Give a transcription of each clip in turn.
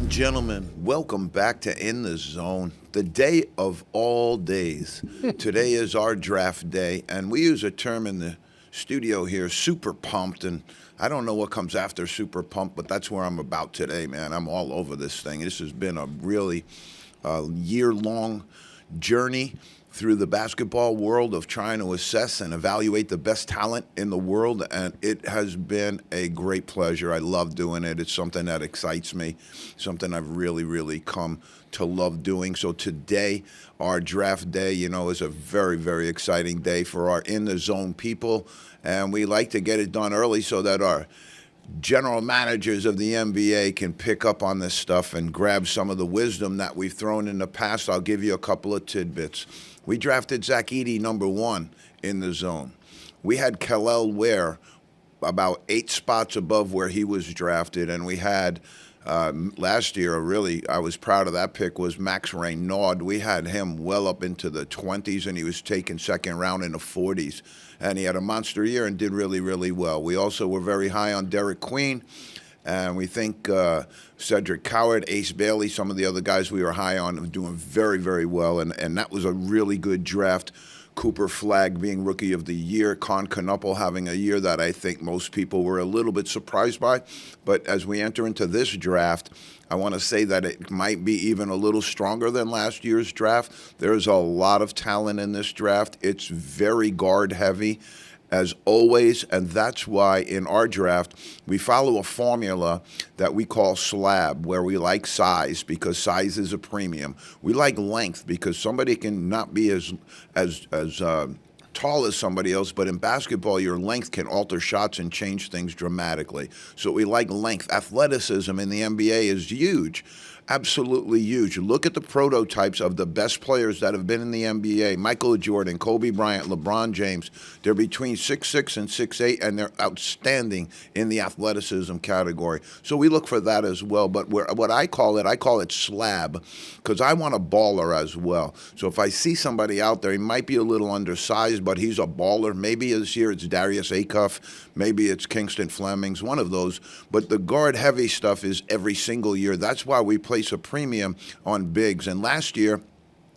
and gentlemen, welcome back to In the Zone, the day of all days. Today is our draft day, and we use a term in the studio here, super pumped, and I don't know what comes after super pumped, but that's where I'm about today, man. I'm all over this thing. This has been a really year-long journey through the basketball world of trying to assess and evaluate the best talent in the world, and it has been a great pleasure. I love doing it. It's something that excites me, something I've really, really come to love doing. So today, our draft day, is a very, very exciting day for our In the Zone people, and we like to get it done early so that our general managers of the NBA can pick up on this stuff and grab some of the wisdom that we've thrown in the past. I'll give you a couple of tidbits. We drafted Zach Edey #1 in the zone. We had Kel'el Ware about 8 spots above where he was drafted, and we had last year, I was proud of that pick, was Max Reynaud. We had him well up into the 20s, and he was taken second round in the 40s. And he had a monster year and did really, really well. We also were very high on Derek Queen, and we think Cedric Coward, Ace Bailey, some of the other guys we were high on are doing very, very well, and that was a really good draft. Cooper Flagg being Rookie of the Year, Con Knuppel having a year that I think most people were a little bit surprised by. But as we enter into this draft, I want to say that it might be even a little stronger than last year's draft. There's a lot of talent in this draft. It's very guard heavy, as always, and that's why in our draft we follow a formula that we call SLAB, where we like size because size is a premium. We like length because somebody can not be as tall as somebody else, but in basketball, your length can alter shots and change things dramatically. So we like length. Athleticism in the NBA is huge. Absolutely huge. Look at the prototypes of the best players that have been in the NBA. Michael Jordan, Kobe Bryant, LeBron James. They're between 6'6" and 6'8", and they're outstanding in the athleticism category. So we look for that as well. But what I call it slab, because I want a baller as well. So if I see somebody out there, he might be a little undersized, but he's a baller. Maybe this year it's Darius Acuff. Maybe it's Kingston Flemings, one of those. But the guard-heavy stuff is every single year. That's why we place a premium on bigs. And last year,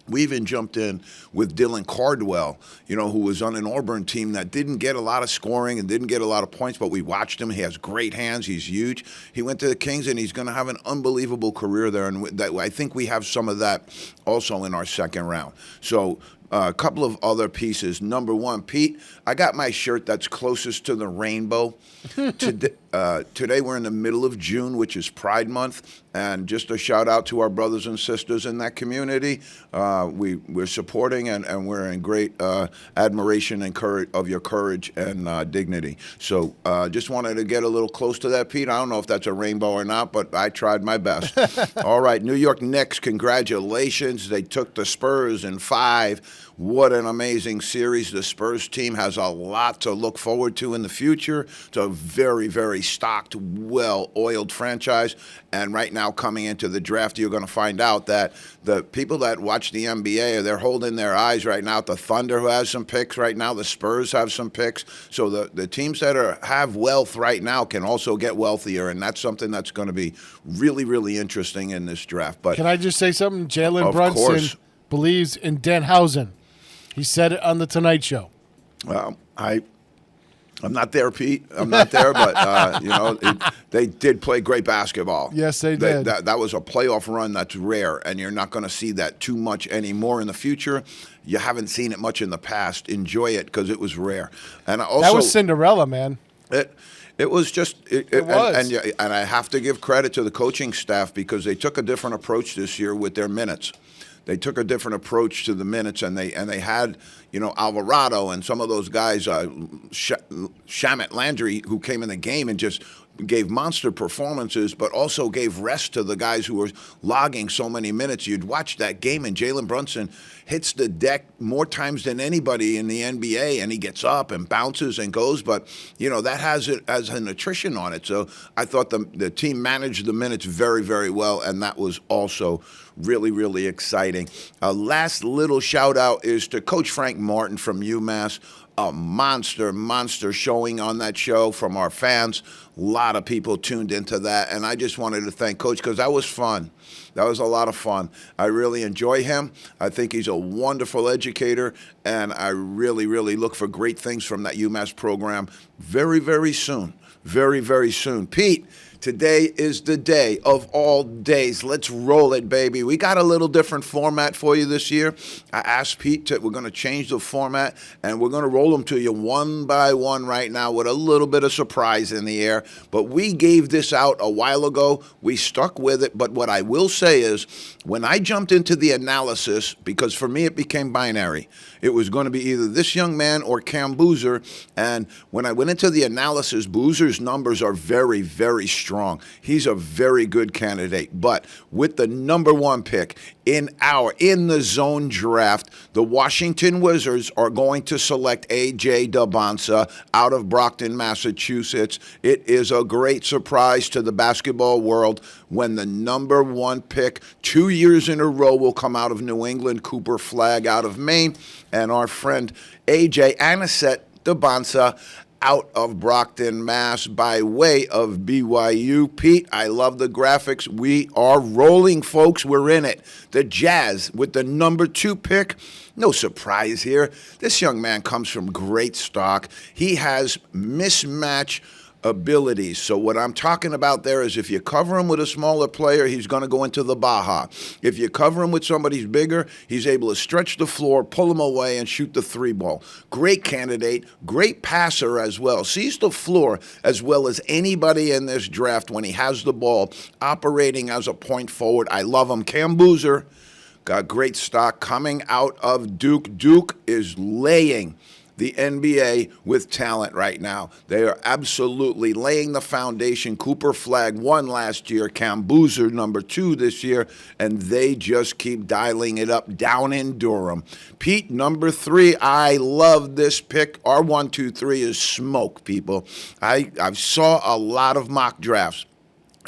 we even jumped in with Dylan Cardwell, who was on an Auburn team that didn't get a lot of scoring and didn't get a lot of points, but we watched him. He has great hands. He's huge. He went to the Kings, and he's going to have an unbelievable career there. And I think we have some of that also in our second round. So a couple of other pieces. Number one, Pete, I got my shirt that's closest to the rainbow. Today we're in the middle of June, which is Pride Month, and just a shout out to our brothers and sisters in that community. We're supporting and we're in great admiration and courage of your courage and dignity. So just wanted to get a little close to that, Pete. I don't know if that's a rainbow or not, but I tried my best. All right, New York Knicks, congratulations. They took the Spurs in 5. What an amazing series. The Spurs team has a lot to look forward to in the future. It's a very, very stocked, well-oiled franchise. And right now, coming into the draft, you're going to find out that the people that watch the NBA, they're holding their eyes right now at the Thunder, who has some picks right now. The Spurs have some picks. So the teams that have wealth right now can also get wealthier, and that's something that's going to be really, really interesting in this draft. But can I just say something? Jalen Brunson believes in Denhausen. He said it on the Tonight Show. I'm not there, Pete. I'm not there, but they did play great basketball. Yes, they did. That was a playoff run that's rare, and you're not going to see that too much anymore in the future. You haven't seen it much in the past. Enjoy it because it was rare. And also, that was Cinderella, man. It was just it was. And I have to give credit to the coaching staff because they took a different approach this year with their minutes. They took a different approach to the minutes, and they had, Alvarado and some of those guys, Shamet Landry, who came in the game and just gave monster performances, but also gave rest to the guys who were logging so many minutes. You'd watch that game, and Jalen Brunson hits the deck more times than anybody in the NBA, and he gets up and bounces and goes. But, that has it as an attrition on it. So I thought the team managed the minutes very, very well, and that was also really, really exciting. Last little shout-out is to Coach Frank Martin from UMass. a monster showing on that show from our fans. A lot of people tuned into that, and I just wanted to thank Coach because that was fun. That was a lot of fun. I really enjoy him. I think he's a wonderful educator, and I really look for great things from that UMass program very soon. Very soon. Pete, today is the day of all days. Let's roll it, baby. We got a little different format for you this year. I asked Pete we're going to change the format, and we're going to roll them to you one by one right now with a little bit of surprise in the air. But we gave this out a while ago. We stuck with it. But what I will say is when I jumped into the analysis, because for me it became binary, it was going to be either this young man or Cam Boozer. And when I went into the analysis, Boozer's numbers are very strong. He's a very good candidate. But with the number 1 pick in the zone draft, the Washington Wizards are going to select A.J. Dabonsa out of Brockton, Massachusetts. It is a great surprise to the basketball world when the number 1 pick 2 years in a row will come out of New England, Cooper Flagg out of Maine, and our friend A.J. Anisette Dabonsa out of Brockton, Mass, by way of BYU. Pete, I love the graphics. We are rolling, folks. We're in it. The Jazz with the number 2 pick. No surprise here. This young man comes from great stock. He has mismatch abilities. So what I'm talking about there is if you cover him with a smaller player, he's going to go into the Baja. If you cover him with somebody who's bigger, he's able to stretch the floor, pull him away, and shoot the 3 ball. Great candidate, great passer as well. Sees the floor as well as anybody in this draft when he has the ball, operating as a point forward. I love him. Cam Boozer got great stock coming out of Duke. Duke is laying the NBA with talent right now. They are absolutely laying the foundation. Cooper Flagg won last year, Cam Boozer number 2 this year, and they just keep dialing it up down in Durham. Pete, number 3, I love this pick. Our 1, 2, 3 is smoke, people. I saw a lot of mock drafts,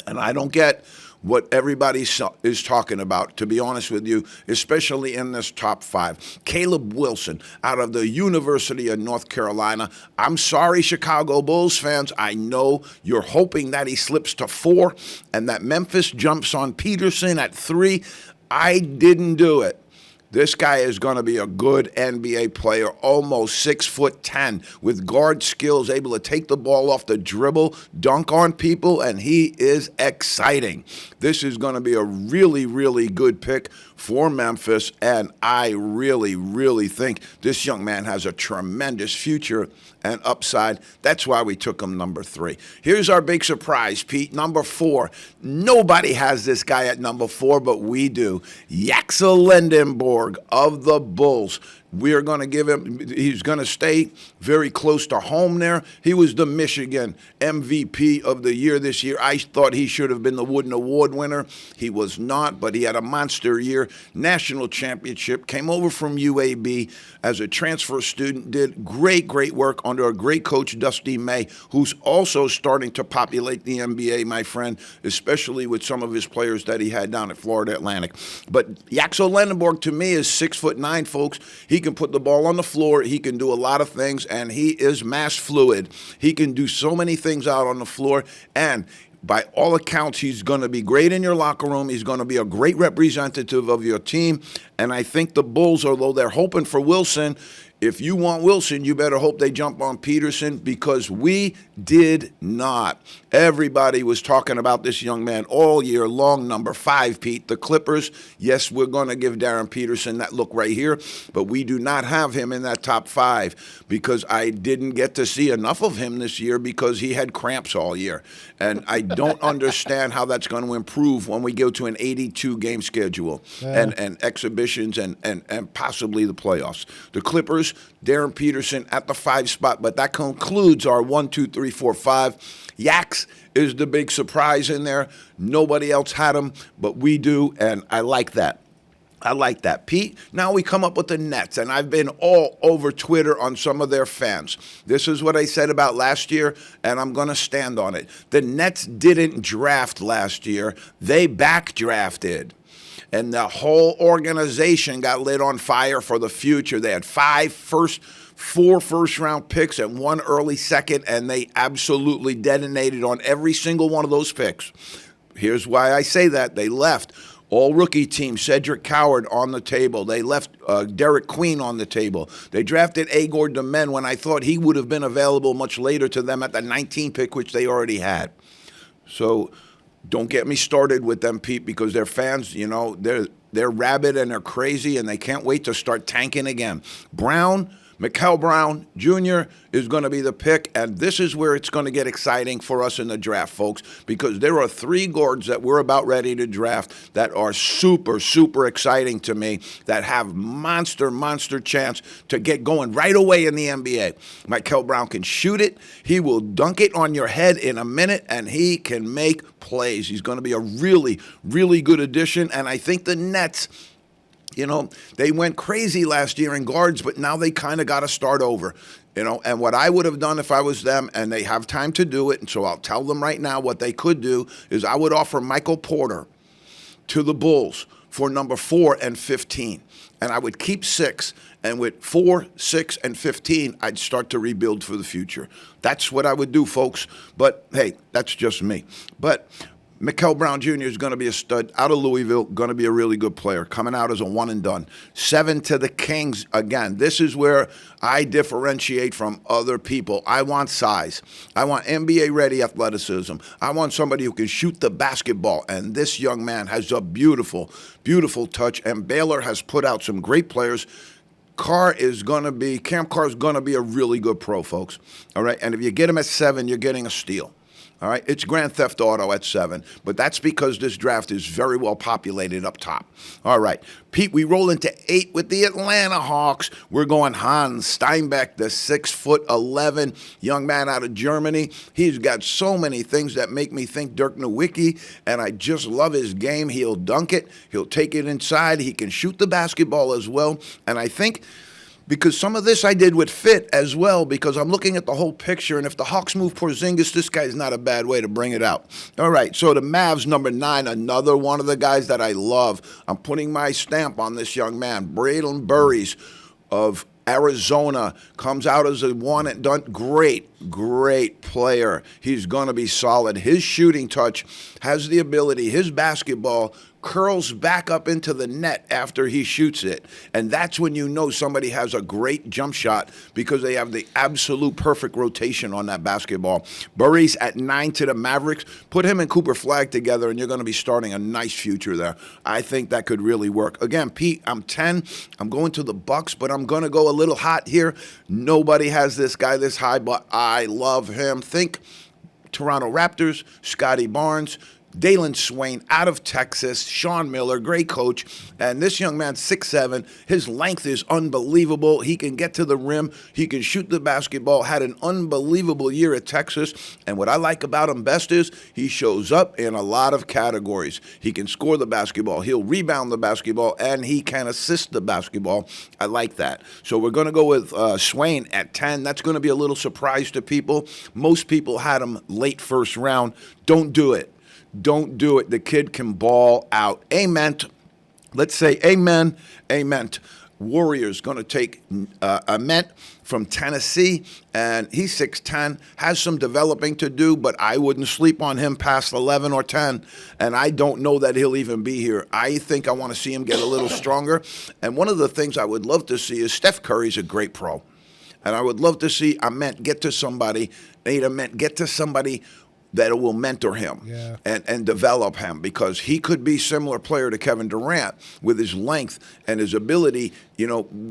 and I don't get what everybody is talking about, to be honest with you, especially in this top 5. Caleb Wilson out of the University of North Carolina. I'm sorry, Chicago Bulls fans. I know you're hoping that he slips to 4 and that Memphis jumps on Peterson at 3. I didn't do it. This guy is going to be a good NBA player, almost 6'10", with guard skills, able to take the ball off the dribble, dunk on people, and he is exciting. This is going to be a really good pick for Memphis, and I really think this young man has a tremendous future and upside. That's why we took him number 3. Here's our big surprise, Pete, number 4. Nobody has this guy at number 4, but we do. Yaxel Lendenborg of the Bulls. We're going to give him, he's going to stay very close to home there. He was the Michigan MVP of the year this year. I thought he should have been the Wooden Award winner. He was not, but he had a monster year. National championship, came over from UAB as a transfer student, did great work under a great coach, Dusty May, who's also starting to populate the NBA, my friend, especially with some of his players that he had down at Florida Atlantic. But Yaxel Lendenborg, to me, is 6'9", folks. He can put the ball on the floor. He can do a lot of things, and he is mass fluid. He can do so many things out on the floor, and by all accounts, he's going to be great in your locker room. He's going to be a great representative of your team, and I think the Bulls, although they're hoping for Wilson, if you want Wilson, you better hope they jump on Peterson, because we did not. Everybody was talking about this young man all year long. Number 5, Pete, the Clippers. Yes, we're going to give Darren Peterson that look right here, but we do not have him in that top 5 because I didn't get to see enough of him this year because he had cramps all year. And I don't understand how that's going to improve when we go to an 82-game schedule and exhibitions and possibly the playoffs. The Clippers, Darren Peterson at the 5 spot, but that concludes our 1, 2, 3, 4, 5. Yax is the big surprise in there. Nobody else had him, but we do, and I like that. I like that. Pete, now we come up with the Nets, and I've been all over Twitter on some of their fans. This is what I said about last year, and I'm going to stand on it. The Nets didn't draft last year. They backdrafted. And the whole organization got lit on fire for the future. They had 5 4 first-round picks and 1 early second, and they absolutely detonated on every single one of those picks. Here's why I say that. They left all-rookie team, Cedric Coward on the table. They left Derek Queen on the table. They drafted Agor Demen when I thought he would have been available much later to them at the 19 pick, which they already had. So don't get me started with them, Pete, because their fans, they're rabid and they're crazy, and they can't wait to start tanking again. Mikael Brown Jr. is going to be the pick, and this is where it's going to get exciting for us in the draft, folks, because there are 3 guards that we're about ready to draft that are super, super exciting to me, that have monster chance to get going right away in the NBA. Mikael Brown can shoot it. He will dunk it on your head in a minute, and he can make plays. He's going to be a really, really good addition, and I think the Nets, they went crazy last year in guards, but now they kind of got to start over, And what I would have done if I was them, and they have time to do it, and so I'll tell them right now what they could do, is I would offer Michael Porter to the Bulls for number 4 and 15. And I would keep 6, and with 4, 6, and 15, I'd start to rebuild for the future. That's what I would do, folks. But, hey, that's just me. But Mikael Brown Jr. is going to be a stud out of Louisville, going to be a really good player, coming out as a one and done. 7 to the Kings. Again, this is where I differentiate from other people. I want size. I want NBA-ready athleticism. I want somebody who can shoot the basketball, and this young man has a beautiful, beautiful touch, and Baylor has put out some great players. Cam Carr is going to be a really good pro, folks. All right, and if you get him at 7, you're getting a steal. All right, it's Grand Theft Auto at 7, but that's because this draft is very well populated up top. All right, Pete, we roll into 8 with the Atlanta Hawks. We're going Hans Steinbeck, the 6'11" young man out of Germany. He's got so many things that make me think Dirk Nowitzki, and I just love his game. He'll dunk it. He'll take it inside. He can shoot the basketball as well, and I think because some of this I did with fit as well, because I'm looking at the whole picture, and if the Hawks move Porzingis, this guy's not a bad way to bring it out. All right, so the Mavs, number 9, another one of the guys that I love. I'm putting my stamp on this young man, Braylon Burries of Arizona, comes out as a one and done. Great player. He's going to be solid. His shooting touch has the ability, his basketball curls back up into the net after he shoots it. And that's when you know somebody has a great jump shot, because they have the absolute perfect rotation on that basketball. Burries at 9 to the Mavericks. Put him and Cooper Flagg together, and you're going to be starting a nice future there. I think that could really work. Again, Pete, I'm 10. I'm going to the Bucks, but I'm going to go a little hot here. Nobody has this guy this high, but I love him. Think Toronto Raptors, Scotty Barnes, Dalen Swain out of Texas, Sean Miller, great coach. And this young man, 6'7", his length is unbelievable. He can get to the rim. He can shoot the basketball. Had an unbelievable year at Texas. And what I like about him best is he shows up in a lot of categories. He can score the basketball. He'll rebound the basketball, and he can assist the basketball. I like that. So we're going to go with Swain at 10. That's going to be a little surprise to people. Most people had him late first round. Don't do it. Don't do it. The kid can ball out. Amen. Let's say amen. Amen. Warriors going to take Ament from Tennessee, and he's 6'10", has some developing to do, but I wouldn't sleep on him past 11 or 10, and I don't know that he'll even be here. I think I want to see him get a little stronger, and one of the things I would love to see is Steph Curry's a great pro, and I would love to see Ament get to somebody, that will mentor him and develop him, because he could be similar player to Kevin Durant with his length and his ability,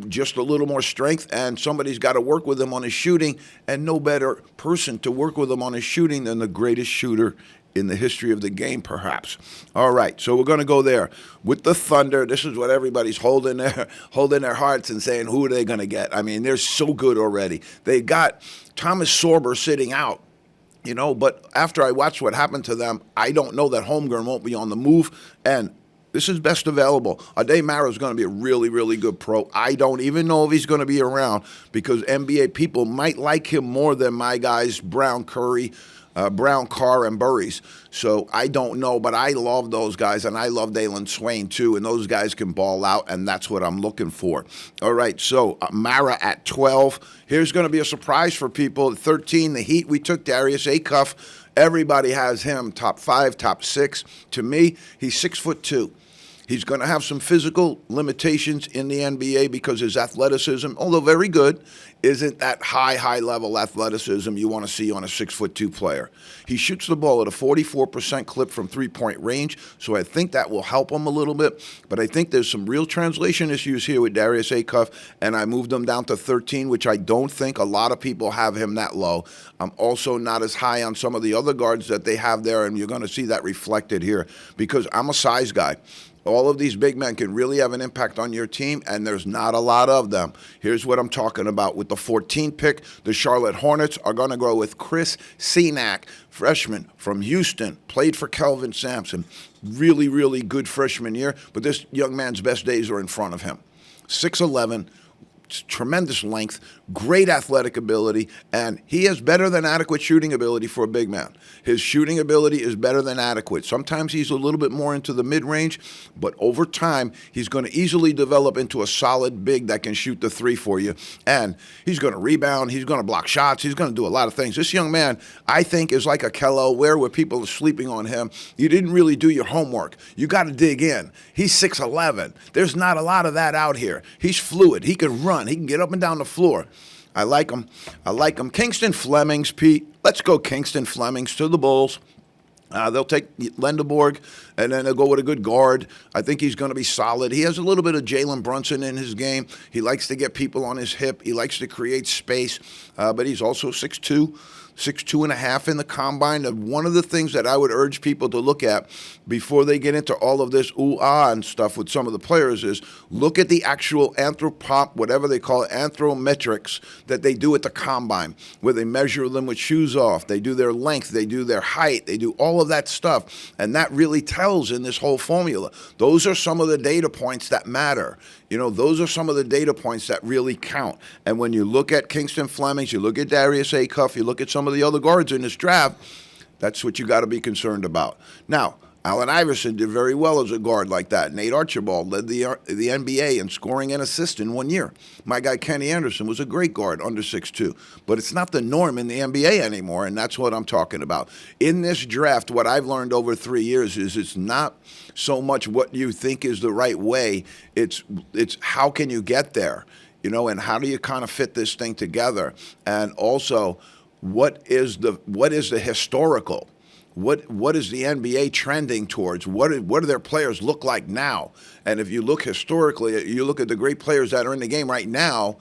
just a little more strength, and somebody's got to work with him on his shooting, and no better person to work with him on his shooting than the greatest shooter in the history of the game, perhaps. All right, so we're going to go there. With the Thunder, this is what everybody's holding their hearts and saying, who are they going to get? I mean, they're so good already. They got Thomas Sorber sitting out. But after I watched what happened to them, I don't know that Holmgren won't be on the move, and this is best available. Ade Mara is going to be a really, really good pro. I don't even know if he's going to be around, because NBA people might like him more than my guys, Brown, Curry, Brown, Carr, and Burries. So I don't know, but I love those guys, and I love Dalen Swain too, and those guys can ball out, and that's what I'm looking for. All right, so Mara at 12. Here's going to be a surprise for people. At 13, the Heat, we took Darius Acuff. Everybody has him top 5, top 6. To me, he's 6'2". He's going to have some physical limitations in the NBA because his athleticism, although very good, isn't that high level athleticism you want to see on a 6'2" player. He shoots the ball at a 44% clip from three-point range, so I think that will help him a little bit. But I think there's some real translation issues here with Darius Acuff, and I moved him down to 13, which I don't think a lot of people have him that low. I'm also not as high on some of the other guards that they have there, and you're going to see that reflected here because I'm a size guy. All of these big men can really have an impact on your team, and there's not a lot of them. Here's what I'm talking about. With the 14th pick, the Charlotte Hornets are going to go with Chris Senack, freshman from Houston, played for Kelvin Sampson. Really good freshman year, but this young man's best days are in front of him. 6'11", tremendous length, great athletic ability, and he has better than adequate shooting ability for a big man. His shooting ability is better than adequate. Sometimes he's a little bit more into the mid-range, but over time, he's going to easily develop into a solid big that can shoot the three for you, and he's going to rebound, he's going to block shots, he's going to do a lot of things. This young man, I think, is like a Kello where people are sleeping on him. You didn't really do your homework. You got to dig in. He's 6'11". There's not a lot of that out here. He's fluid. He can run. He can get up and down the floor. I like him. Kingston Flemings, Pete. Let's go Kingston Flemings to the Bulls. They'll take Lendeborg, and then they'll go with a good guard. I think he's going to be solid. He has a little bit of Jalen Brunson in his game. He likes to get people on his hip. He likes to create space, but he's also 6'2". 6'2.5" in the combine. And one of the things that I would urge people to look at before they get into all of this ooh-ah and stuff with some of the players is look at the actual whatever they call it, anthrometrics that they do at the combine, where they measure them with shoes off. They do their length. They do their height. They do all of that stuff. And that really tells in this whole formula. Those are some of the data points that matter. Those are some of the data points that really count. And when you look at Kingston Flemings, you look at Darius Acuff, you look at some of the other guards in this draft, that's what you got to be concerned about. Now, Allen Iverson did very well as a guard like that. Nate Archibald led the NBA in scoring and assists in 1 year. My guy Kenny Anderson was a great guard under 6'2", but it's not the norm in the NBA anymore, and that's what I'm talking about. In this draft, what I've learned over 3 years is it's not so much what you think is the right way. It's how can you get there, and how do you kind of fit this thing together, and also what is the historical. What is the NBA trending towards? What do their players look like now? And if you look historically, you look at the great players that are in the game right now,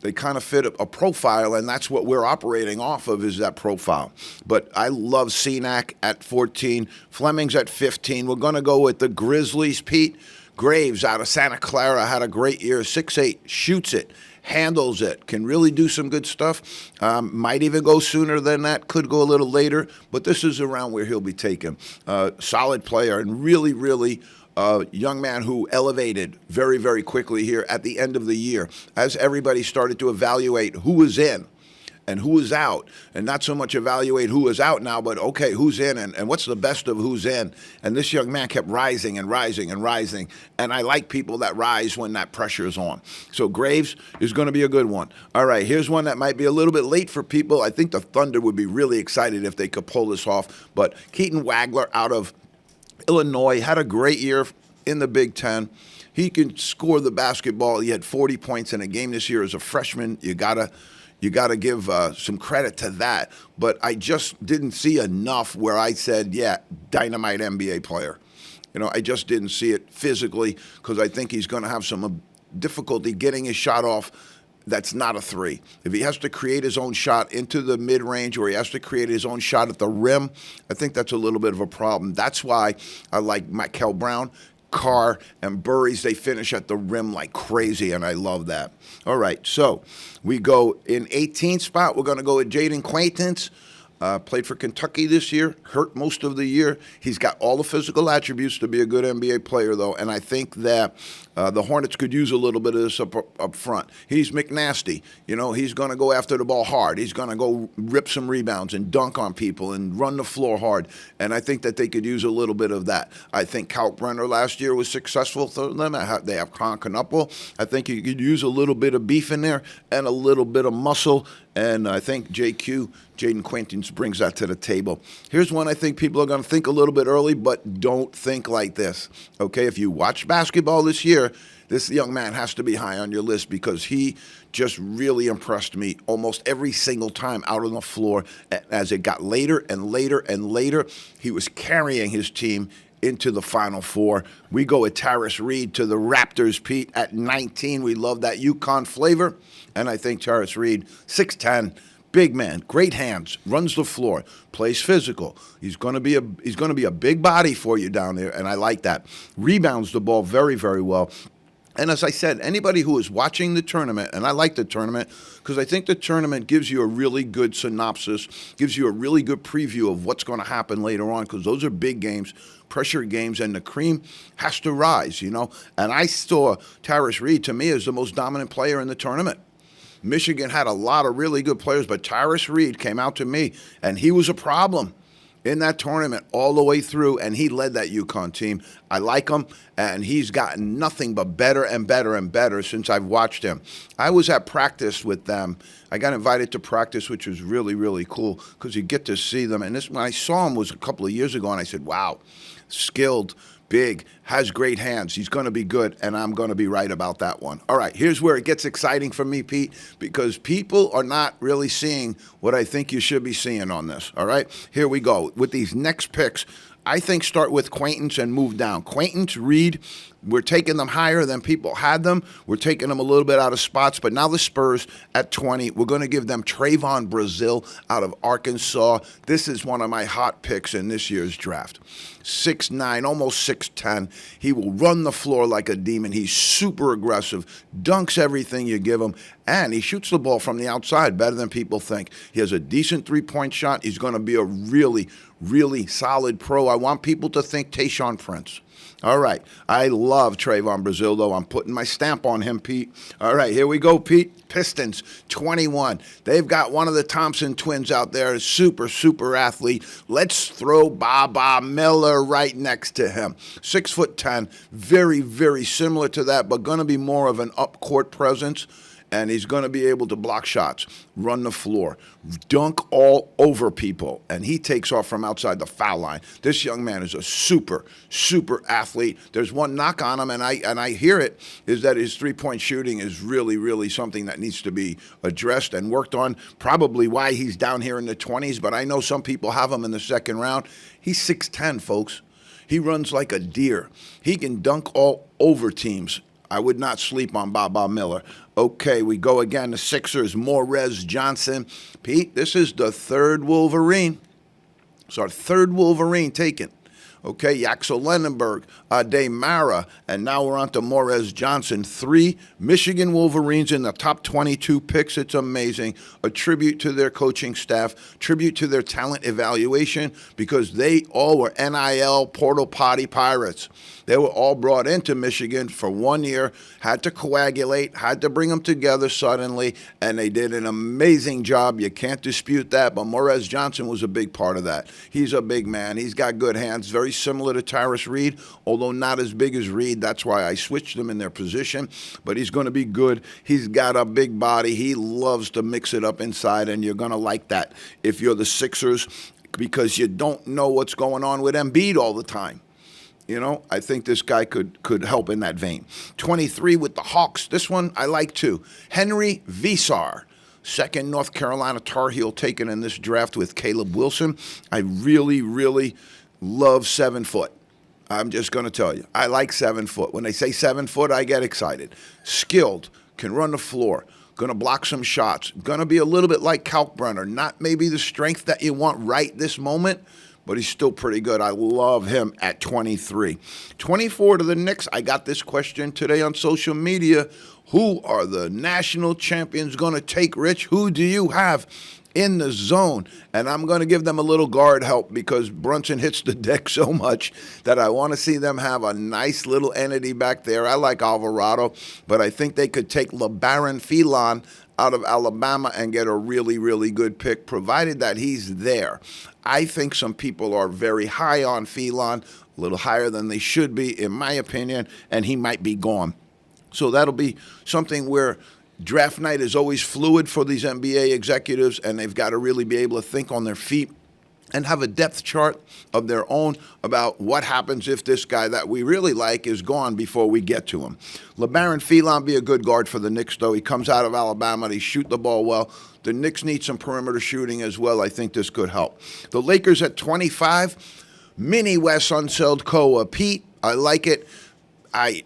they kind of fit a profile, and that's what we're operating off of is that profile. But I love Senack at 14, Flemings at 15. We're going to go with the Grizzlies. Pete Graves out of Santa Clara had a great year, 6'8", shoots it, handles it, can really do some good stuff. Might even go sooner than that, could go a little later, but this is around where he'll be taken. Solid player and really young man who elevated very quickly here at the end of the year as everybody started to evaluate who was in and who is out, and not so much evaluate who is out now, but okay, who's in and what's the best of who's in. And this young man kept rising, and I like people that rise when that pressure is on. So Graves is going to be a good one. All right, here's one that might be a little bit late for people. I think the Thunder would be really excited if they could pull this off, but Keaton Wagler out of Illinois had a great year in the Big Ten. He can score the basketball. He had 40 points in a game this year as a freshman. You gotta give some credit to that. But I just didn't see enough where I said, yeah, dynamite NBA player. I just didn't see it physically because I think he's going to have some difficulty getting his shot off. That's not a three. If he has to create his own shot into the mid-range or he has to create his own shot at the rim, I think that's a little bit of a problem. That's why I like Mikel Brown, Carr, and Burries. They finish at the rim like crazy, and I love that. All right, so we go in 18th spot. We're going to go with Jaden Quaintance Played for Kentucky this year, hurt most of the year. He's got all the physical attributes to be a good NBA player, though, and I think that the Hornets could use a little bit of this up front. He's McNasty. You know, he's going to go after the ball hard. He's going to go rip some rebounds and dunk on people and run the floor hard, and I think that they could use a little bit of that. I think Kalkbrenner last year was successful for them. They have Con Knuppel. I think you could use a little bit of beef in there and a little bit of muscle, and I think JQ, Jaden Quaintance, brings that to the table. Here's one I think people are going to think a little bit early, but don't think like this. Okay, if you watch basketball this year, this young man has to be high on your list because he just really impressed me almost every single time out on the floor. As it got later and later and later, he was carrying his team into the Final Four. We go with Tyrus Reed to the Raptors, Pete, at 19. We love that UConn flavor, and I think Tyrus Reed, 6'10", big man, great hands, runs the floor, plays physical. He's going to be a big body for you down there, and I like that. Rebounds the ball very, very well. And as I said, anybody who is watching the tournament, and I like the tournament because I think the tournament gives you a really good synopsis, gives you a really good preview of what's going to happen later on because those are big games, pressure games, and the cream has to rise, you know. And I saw Tyrus Reed, to me, as the most dominant player in the tournament. Michigan had a lot of really good players, but Tyrus Reed came out to me, and he was a problem in that tournament all the way through, and he led that UConn team. I like him, and he's gotten nothing but better and better and better since I've watched him. I was at practice with them. I got invited to practice, which was really, really cool because you get to see them. And this, when I saw him, was a couple of years ago, and I said, wow, skilled, big, has great hands. He's going to be good, and I'm going to be right about that one. All right, here's where it gets exciting for me, Pete, because people are not really seeing what I think you should be seeing on this. All right, here we go. With these next picks, I think start with Quaintance and move down. Quaintance, Reed, we're taking them higher than people had them. We're taking them a little bit out of spots, but now the Spurs at 20, we're going to give them Trayvon Brazile out of Arkansas. This is one of my hot picks in this year's draft. 6'9", almost 6'10". He will run the floor like a demon. He's super aggressive, dunks everything you give him, and he shoots the ball from the outside better than people think. He has a decent three-point shot. He's going to be a really, really solid pro. I want people to think Tayshaun Prince. All right. I love Trayvon Brazile, though. I'm putting my stamp on him, Pete. All right, here we go, Pete. Pistons, 21. They've got one of the Thompson twins out there, super, super athlete. Let's throw Baba Miller right next to him. 6'10", very, very similar to that, but going to be more of an up-court presence. And he's going to be able to block shots, run the floor, dunk all over people, and he takes off from outside the foul line. This young man is a super, super athlete. There's one knock on him, and I hear it, is that his three-point shooting is really, really something that needs to be addressed and worked on. Probably why he's down here in the 20s, but I know some people have him in the second round. He's 6'10", folks. He runs like a deer. He can dunk all over teams. I would not sleep on Baba Miller. Okay, we go again. The Sixers, Morez Johnson. Pete, this is the third Wolverine. It's our third Wolverine taken. Okay, Yaxel Lenenberg, Mara, and now we're on to Morez Johnson. 3 Michigan Wolverines in the top 22 picks. It's amazing. A tribute to their coaching staff, tribute to their talent evaluation, because they all were NIL portal potty pirates. They were all brought into Michigan for 1 year, had to coagulate, had to bring them together suddenly, and they did an amazing job. You can't dispute that, but Morez Johnson was a big part of that. He's a big man. He's got good hands, very similar to Tyrus Reed, although not as big as Reed. That's why I switched them in their position, but he's going to be good. He's got a big body. He loves to mix it up inside, and you're going to like that if you're the Sixers, because you don't know what's going on with Embiid all the time. You know, I think this guy could help in that vein. 23 with the Hawks. This one I like too. Henry Visar, second North Carolina Tar Heel taken in this draft with Caleb Wilson. I really, really love 7 foot. I'm just going to tell you. I like 7 foot. When they say 7 foot, I get excited. Skilled, can run the floor, going to block some shots, going to be a little bit like Kalkbrenner. Not maybe the strength that you want right this moment, but he's still pretty good. I love him at 23. 24 to the Knicks. I got this question today on social media. Who are the national champions going to take, Rich? Who do you have? in the zone. And I'm going to give them a little guard help because Brunson hits the deck so much that I want to see them have a nice little entity back there. I like Alvarado, but I think they could take LeBaron Phelan out of Alabama and get a really, really good pick, provided that he's there. I think some people are very high on Phelan, a little higher than they should be, in my opinion, and he might be gone. So that'll be something where draft night is always fluid for these NBA executives, and they've got to really be able to think on their feet and have a depth chart of their own about what happens if this guy that we really like is gone before we get to him. LeBaron Phelan be a good guard for the Knicks, though. He comes out of Alabama. They shoot the ball well. The Knicks need some perimeter shooting as well. I think this could help. The Lakers at 25, mini Wes Unseld Koa. Pete, I like it. I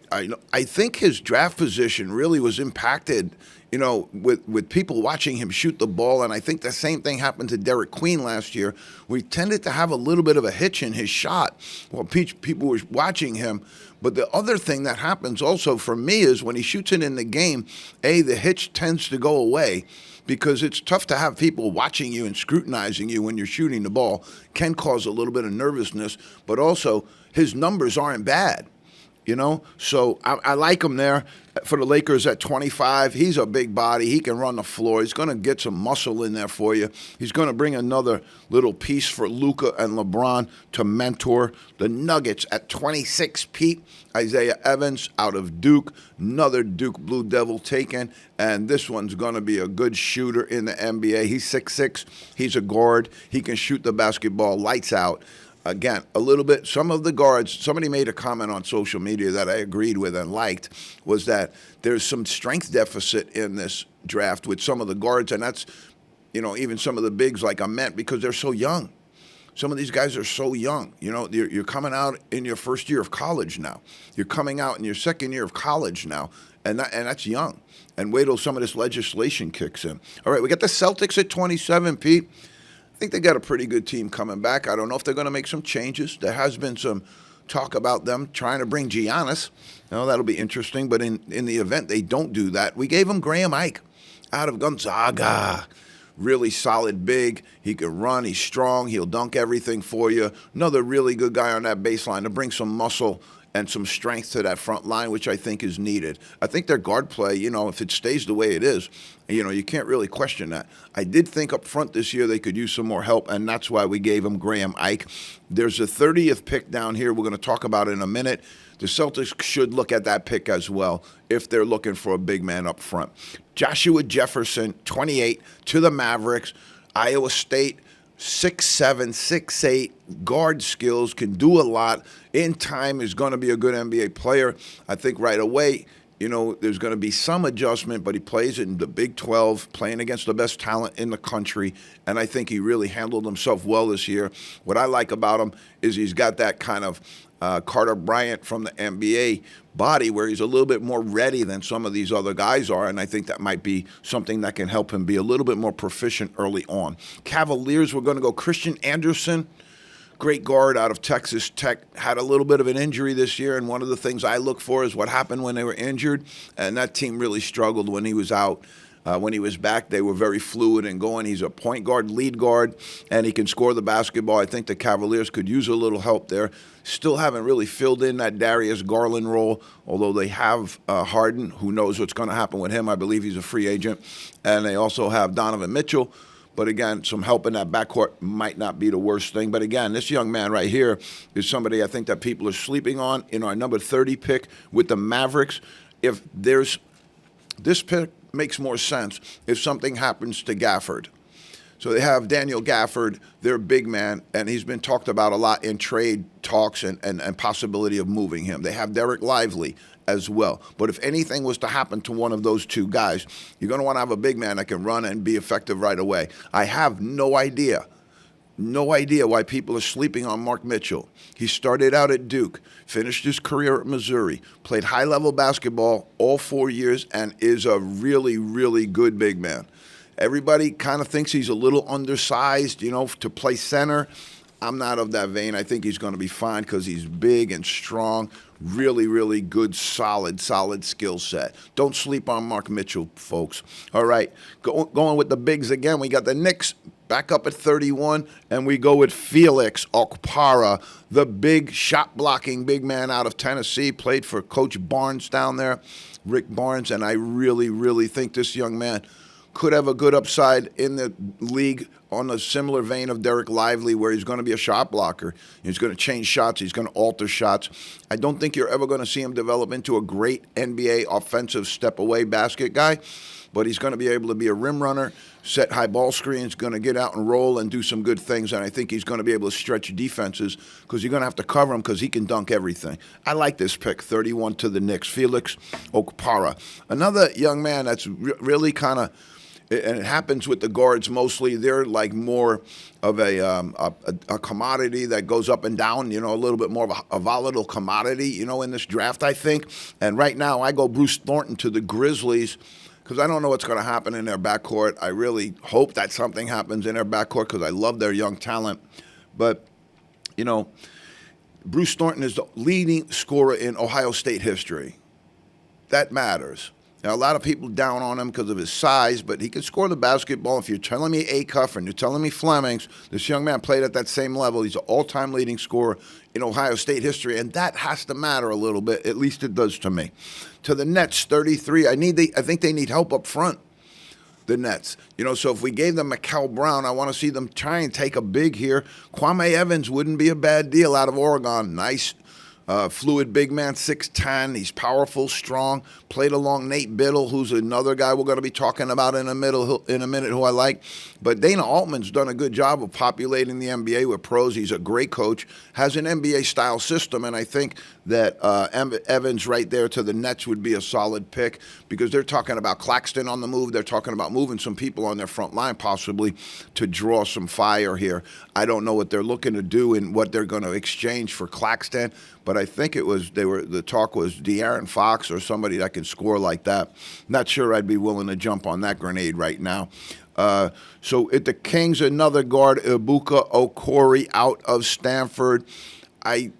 think his draft position really was impacted, with people watching him shoot the ball, and I think the same thing happened to Derek Queen last year. We tended to have a little bit of a hitch in his shot while people were watching him. But the other thing that happens also for me is when he shoots it in the game, the hitch tends to go away because it's tough to have people watching you and scrutinizing you when you're shooting the ball. Can cause a little bit of nervousness, but also his numbers aren't bad. So I like him there for the Lakers at 25. He's a big body. He can run the floor. He's going to get some muscle in there for you. He's going to bring another little piece for Luka and LeBron to mentor. The Nuggets at 26, Pete. Isaiah Evans out of Duke. Another Duke Blue Devil taken. And this one's going to be a good shooter in the NBA. He's 6'6". He's a guard. He can shoot the basketball lights out. Again, a little bit, some of the guards, somebody made a comment on social media that I agreed with and liked, was that there's some strength deficit in this draft with some of the guards, and that's, even some of the bigs like Ament, because they're so young. Some of these guys are so young. You're coming out in your first year of college now. You're coming out in your second year of college now, and that's young. And wait till some of this legislation kicks in. All right, we got the Celtics at 27, Pete. I think they got a pretty good team coming back. I don't know if they're going to make some changes. There has been some talk about them trying to bring Giannis. That'll be interesting. But in the event they don't do that, we gave him Graham Ike out of Gonzaga. Really solid big. He can run. He's strong. He'll dunk everything for you. Another really good guy on that baseline to bring some muscle and some strength to that front line, which I think is needed. I think their guard play, if it stays the way it is, you can't really question that. I did think up front this year they could use some more help, and that's why we gave them Graham Ike. There's a 30th pick down here we're going to talk about in a minute. The Celtics should look at that pick as well if they're looking for a big man up front. Joshua Jefferson, 28, to the Mavericks. Iowa State, 6'7", 6'8", guard skills, can do a lot. In time is going to be a good NBA player. I think right away, there's going to be some adjustment, but he plays in the Big 12, playing against the best talent in the country, and I think he really handled himself well this year. What I like about him is he's got that kind of Carter Bryant from the NBA body where he's a little bit more ready than some of these other guys are, and I think that might be something that can help him be a little bit more proficient early on. Cavaliers, we're going to go Christian Anderson, great guard out of Texas Tech, had a little bit of an injury this year, and one of the things I look for is what happened when they were injured, and that team really struggled when he was out. When he was back, they were very fluid and going. He's a point guard, lead guard, and he can score the basketball. I think the Cavaliers could use a little help there. Still haven't really filled in that Darius Garland role, although they have Harden. Who knows what's going to happen with him? I believe he's a free agent. And they also have Donovan Mitchell. But again, some help in that backcourt might not be the worst thing. But again, this young man right here is somebody I think that people are sleeping on. In our number 30 pick with the Mavericks, if there's this pick makes more sense if something happens to Gafford. So they have Daniel Gafford, their big man, and he's been talked about a lot in trade talks and possibility of moving him. They have Derek Lively as well. But if anything was to happen to one of those two guys, you're going to want to have a big man that can run and be effective right away. I have no idea why people are sleeping on Mark Mitchell. He started out at Duke, finished his career at Missouri, played high-level basketball all 4 years, and is a really, really good big man. Everybody kind of thinks he's a little undersized, to play center. I'm not of that vein. I think he's going to be fine because he's big and strong. Really, really good, solid skill set. Don't sleep on Mark Mitchell, folks. All right, going with the bigs again. We got the Knicks back up at 31, and we go with Felix Okpara, the big shot-blocking big man out of Tennessee. Played for Coach Barnes down there, Rick Barnes, and I really, really think this young man could have a good upside in the league on a similar vein of Derek Lively, where he's going to be a shot blocker. He's going to change shots. He's going to alter shots. I don't think you're ever going to see him develop into a great NBA offensive step-away basket guy, but he's going to be able to be a rim runner, set high ball screens, going to get out and roll and do some good things, and I think he's going to be able to stretch defenses because you're going to have to cover him because he can dunk everything. I like this pick, 31 to the Knicks, Felix Okpara. Another young man that's really kind of, and it happens with the guards mostly. They're like more of a commodity that goes up and down, a little bit more of a volatile commodity, in this draft, I think. And right now I go Bruce Thornton to the Grizzlies because I don't know what's going to happen in their backcourt. I really hope that something happens in their backcourt because I love their young talent. But, Bruce Thornton is the leading scorer in Ohio State history. That matters. Now, a lot of people down on him because of his size, but he can score the basketball. If you're telling me Acuff and you're telling me Flemings, this young man played at that same level. He's an all-time leading scorer in Ohio State history, and that has to matter a little bit. At least it does to me. To the Nets, 33. I think they need help up front, the Nets. So if we gave them Mikal Brown, I want to see them try and take a big here. Kwame Evans wouldn't be a bad deal out of Oregon. Nice. Fluid big man, 6'10". He's powerful, strong. Played along Nate Biddle, who's another guy we're going to be talking about in a minute who I like. But Dana Altman's done a good job of populating the NBA with pros. He's a great coach, has an NBA-style system, and I think that Evans right there to the Nets would be a solid pick because they're talking about Claxton on the move. They're talking about moving some people on their front line possibly to draw some fire here. I don't know what they're looking to do and what they're going to exchange for Claxton, but I think the talk was De'Aaron Fox or somebody that can score like that. Not sure I'd be willing to jump on that grenade right now. So at the Kings, another guard, Ibuka Okori out of Stanford. I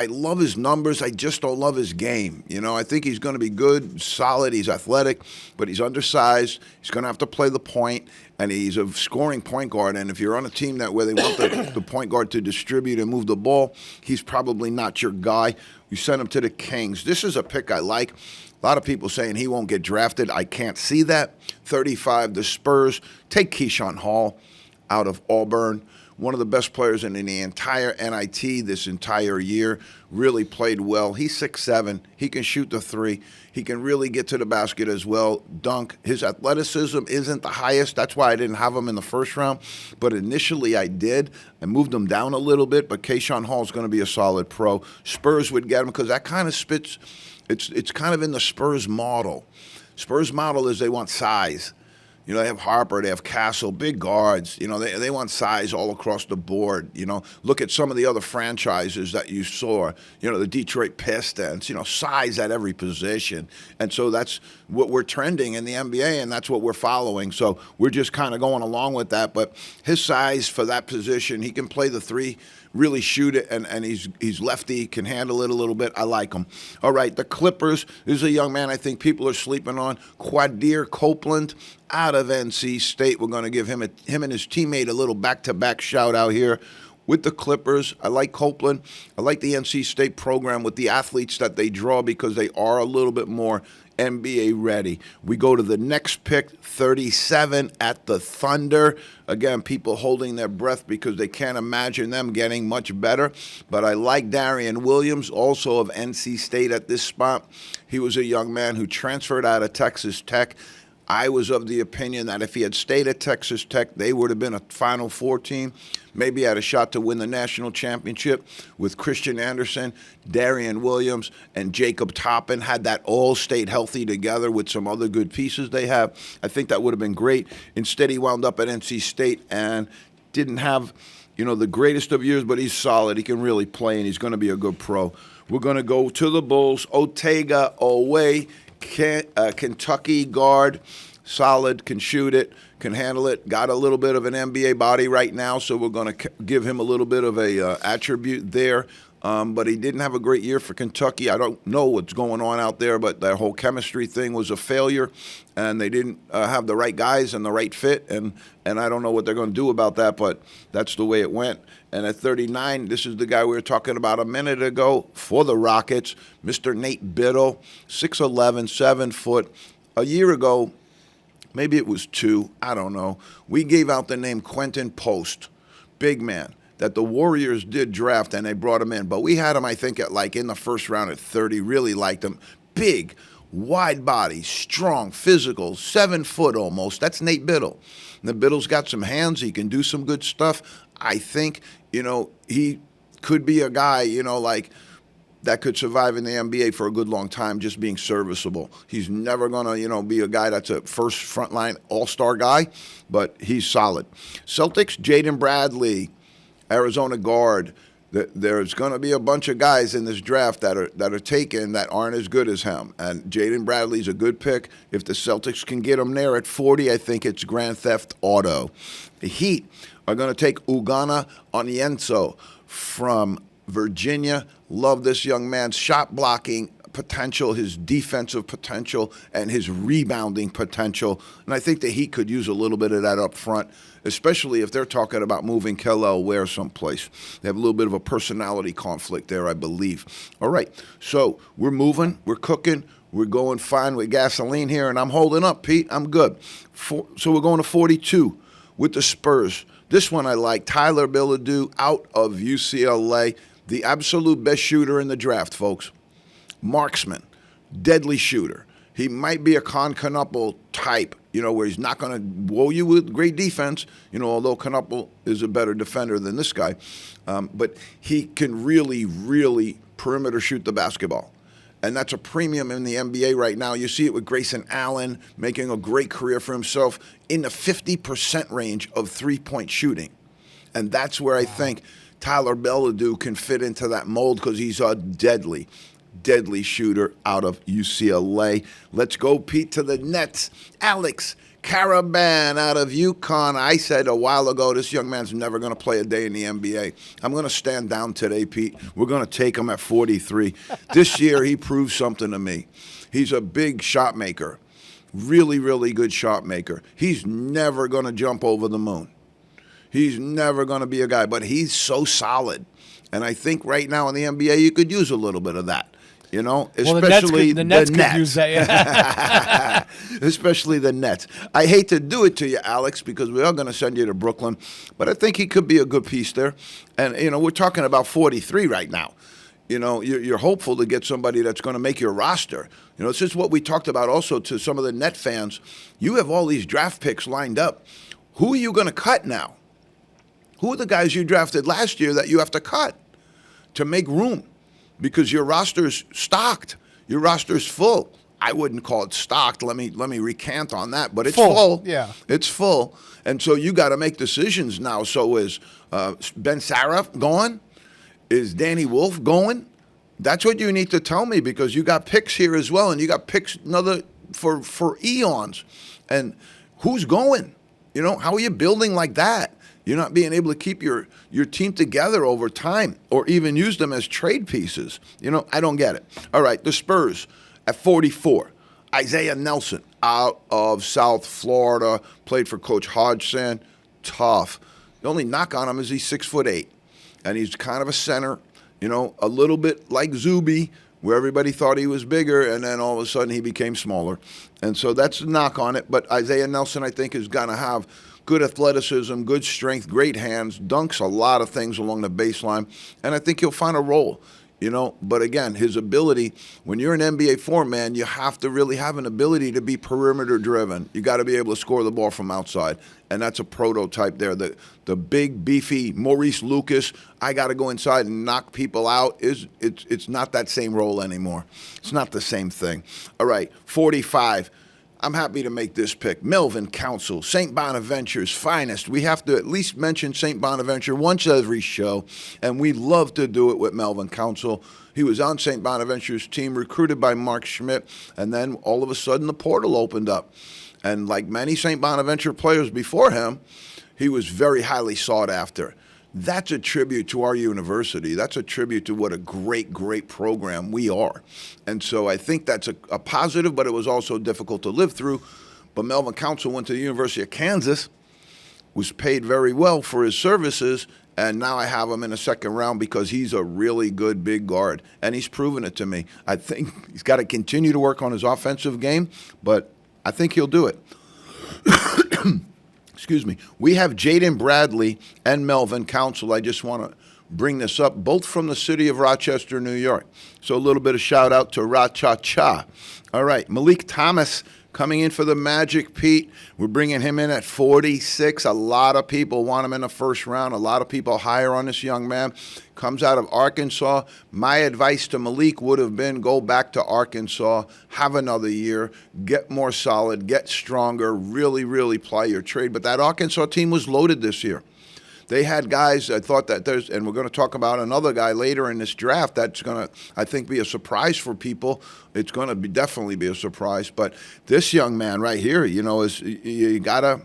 love his numbers. I just don't love his game. I think he's going to be good, solid. He's athletic, but he's undersized. He's going to have to play the point, and he's a scoring point guard. And if you're on a team where they want the point guard to distribute and move the ball, he's probably not your guy. You send him to the Kings. This is a pick I like. A lot of people saying he won't get drafted. I can't see that. 35, the Spurs. Take Keyshawn Hall out of Auburn. One of the best players in the entire NIT this entire year. Really played well. He's 6'7". He can shoot the three. He can really get to the basket as well, dunk. His athleticism isn't the highest. That's why I didn't have him in the first round. But initially I did. I moved him down a little bit, but Keyshawn Hall is going to be a solid pro. Spurs would get him because that kind of spits. It's kind of in the Spurs model. Spurs model is they want size. They have Harper, they have Castle, big guards. They want size all across the board. Look at some of the other franchises that you saw. The Detroit Pistons, size at every position. And so that's what we're trending in the NBA, and that's what we're following. So we're just kind of going along with that. But his size for that position, he can play the three, really shoot it, and he's lefty, can handle it a little bit. I like him. All right, the Clippers. This is a young man I think people are sleeping on. Quadir Copeland out of NC State. We're going to give him and his teammate a little back-to-back shout-out here with the Clippers. I like Copeland. I like the NC State program with the athletes that they draw because they are a little bit more NBA ready. We go to the next pick, 37 at the Thunder. Again, people holding their breath because they can't imagine them getting much better. But I like Darian Williams, also of NC State at this spot. He was a young man who transferred out of Texas Tech. I was of the opinion that if he had stayed at Texas Tech, they would have been a Final Four team, maybe had a shot to win the national championship with Christian Anderson, Darian Williams, and Jacob Toppin, had that all stayed healthy together with some other good pieces they have. I think that would have been great. Instead, he wound up at NC State and didn't have, the greatest of years, but he's solid. He can really play, and he's going to be a good pro. We're going to go to the Bulls. Otega Oweh, Kentucky guard. solid, can shoot it, can handle it, got a little bit of an NBA body right now, so we're going to give him a little bit of a attribute there. But he didn't have a great year for Kentucky. I don't know what's going on out there, but that whole chemistry thing was a failure, and they didn't have the right guys and the right fit, and I don't know what they're going to do about that, but that's the way it went. And at 39, this is the guy we were talking about a minute ago for the Rockets, Mr. Nate Biddle, 6'11", 7 foot. A year ago, maybe it was 2, I don't know, we gave out the name Quentin Post, big man, that the Warriors did draft, and they brought him in. But we had him, I think, at in the first round at 30, really liked him. Big, wide body, strong, physical, 7 foot almost. That's Nate Biddle. And Biddle's got some hands. He can do some good stuff. I think, he could be a guy, that could survive in the NBA for a good long time, just being serviceable. He's never going to, be a guy that's a first frontline all-star guy, but he's solid. Celtics, Jaden Bradley, Arizona guard. There's going to be a bunch of guys in this draft that are taken that aren't as good as him. And Jaden Bradley's a good pick. If the Celtics can get him there at 40, I think it's Grand Theft Auto. The Heat are going to take Ugana Onyenso from Virginia. Love this young man's shot blocking potential, his defensive potential, and his rebounding potential. And I think that he could use a little bit of that up front, especially if they're talking about moving Kel'el Ware someplace. They have a little bit of a personality conflict there, I believe. All right, so we're moving, we're cooking, we're going fine with gasoline here, and I'm holding up, Pete. I'm good. So we're going to 42 with the Spurs. This one I like. Tyler Bilodeau out of UCLA, the absolute best shooter in the draft, folks. Marksman, deadly shooter. He might be a Knuppel type, where he's not going to woe you with great defense, although Knuppel is a better defender than this guy. But he can really, really perimeter shoot the basketball. And that's a premium in the NBA right now. You see it with Grayson Allen making a great career for himself in the 50% range of three-point shooting. And that's where I think Tyler Bilodeau can fit into that mold because he's a deadly shooter out of UCLA. Let's go, Pete, to the Nets. Alex Caravan out of UConn. I said a while ago, this young man's never going to play a day in the NBA. I'm going to stand down today, Pete. We're going to take him at 43. This year, he proved something to me. He's a big shot maker, really, really good shot maker. He's never going to jump over the moon. He's never going to be a guy, but he's so solid. And I think right now in the NBA, you could use a little bit of that. Especially the Nets could use that, yeah. Especially the Nets. I hate to do it to you, Alex, because we are going to send you to Brooklyn, but I think he could be a good piece there. And, we're talking about 43 right now. You're hopeful to get somebody that's going to make your roster. This is what we talked about also to some of the Net fans. You have all these draft picks lined up. Who are you going to cut now? Who are the guys you drafted last year that you have to cut to make room? Because your roster's stocked. Your roster's full. I wouldn't call it stocked. Let me recant on that. But it's full. Yeah. It's full. And so you got to make decisions now. So is Ben Saraf going? Is Danny Wolf going? That's what you need to tell me because you got picks here as well. And you got picks another for eons. And who's going? How are you building like that? You're not being able to keep your team together over time or even use them as trade pieces. I don't get it. All right, the Spurs at 44. Isaiah Nelson out of South Florida, played for Coach Hodgson. Tough. The only knock on him is he's 6'8", and he's kind of a center, a little bit like Zuby, where everybody thought he was bigger, and then all of a sudden he became smaller. And so that's a knock on it. But Isaiah Nelson, I think, is going to have good athleticism, good strength, great hands, dunks a lot of things along the baseline, and I think he'll find a role, But again, his ability, when you're an NBA four-man, you have to really have an ability to be perimeter-driven. You got to be able to score the ball from outside, and that's a prototype there. The big, beefy Maurice Lucas, I got to go inside and knock people out, it's not that same role anymore. It's not the same thing. All right, 45. I'm happy to make this pick. Melvin Council, St. Bonaventure's finest. We have to at least mention St. Bonaventure once every show, and we love to do it with Melvin Council. He was on St. Bonaventure's team, recruited by Mark Schmidt, and then all of a sudden the portal opened up. And like many St. Bonaventure players before him, he was very highly sought after. That's a tribute to our university. That's a tribute to what a great, great program we are. And so I think that's a positive, but it was also difficult to live through. But Melvin Council went to the University of Kansas, was paid very well for his services, and now I have him in a second round because he's a really good big guard, and he's proven it to me. I think he's got to continue to work on his offensive game, but I think he'll do it. Excuse me. We have Jaden Bradley and Melvin Council. I just want to bring this up, both from the city of Rochester, New York. So a little bit of shout out to Ra-Cha-Cha. All right, Malik Thomas coming in for the Magic, Pete. We're bringing him in at 46. A lot of people want him in the first round. A lot of people higher on this young man. Comes out of Arkansas. My advice to Malik would have been go back to Arkansas, have another year, get more solid, get stronger, really, really play your trade. But that Arkansas team was loaded this year. They had guys, I thought that there's, and we're going to talk about another guy later in this draft that's going to, I think, be a surprise for people. It's going to be definitely be a surprise. But this young man right here, is you got to,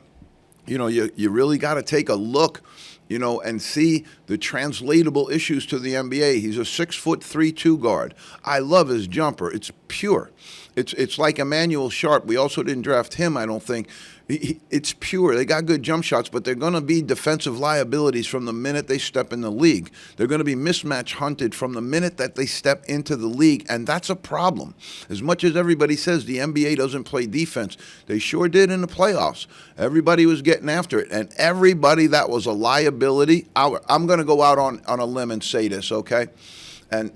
you really got to take a look, and see the translatable issues to the NBA. He's a 6'3" guard. I love his jumper. It's pure. It's like Emmanuel Sharp. We also didn't draft him, I don't think. It's pure. They got good jump shots, but they're going to be defensive liabilities from the minute they step in the league. They're going to be mismatch hunted from the minute that they step into the league, and that's a problem. As much as everybody says the NBA doesn't play defense, they sure did in the playoffs. Everybody was getting after it, and everybody that was a liability, I'm going to go out on a limb and say this, okay? And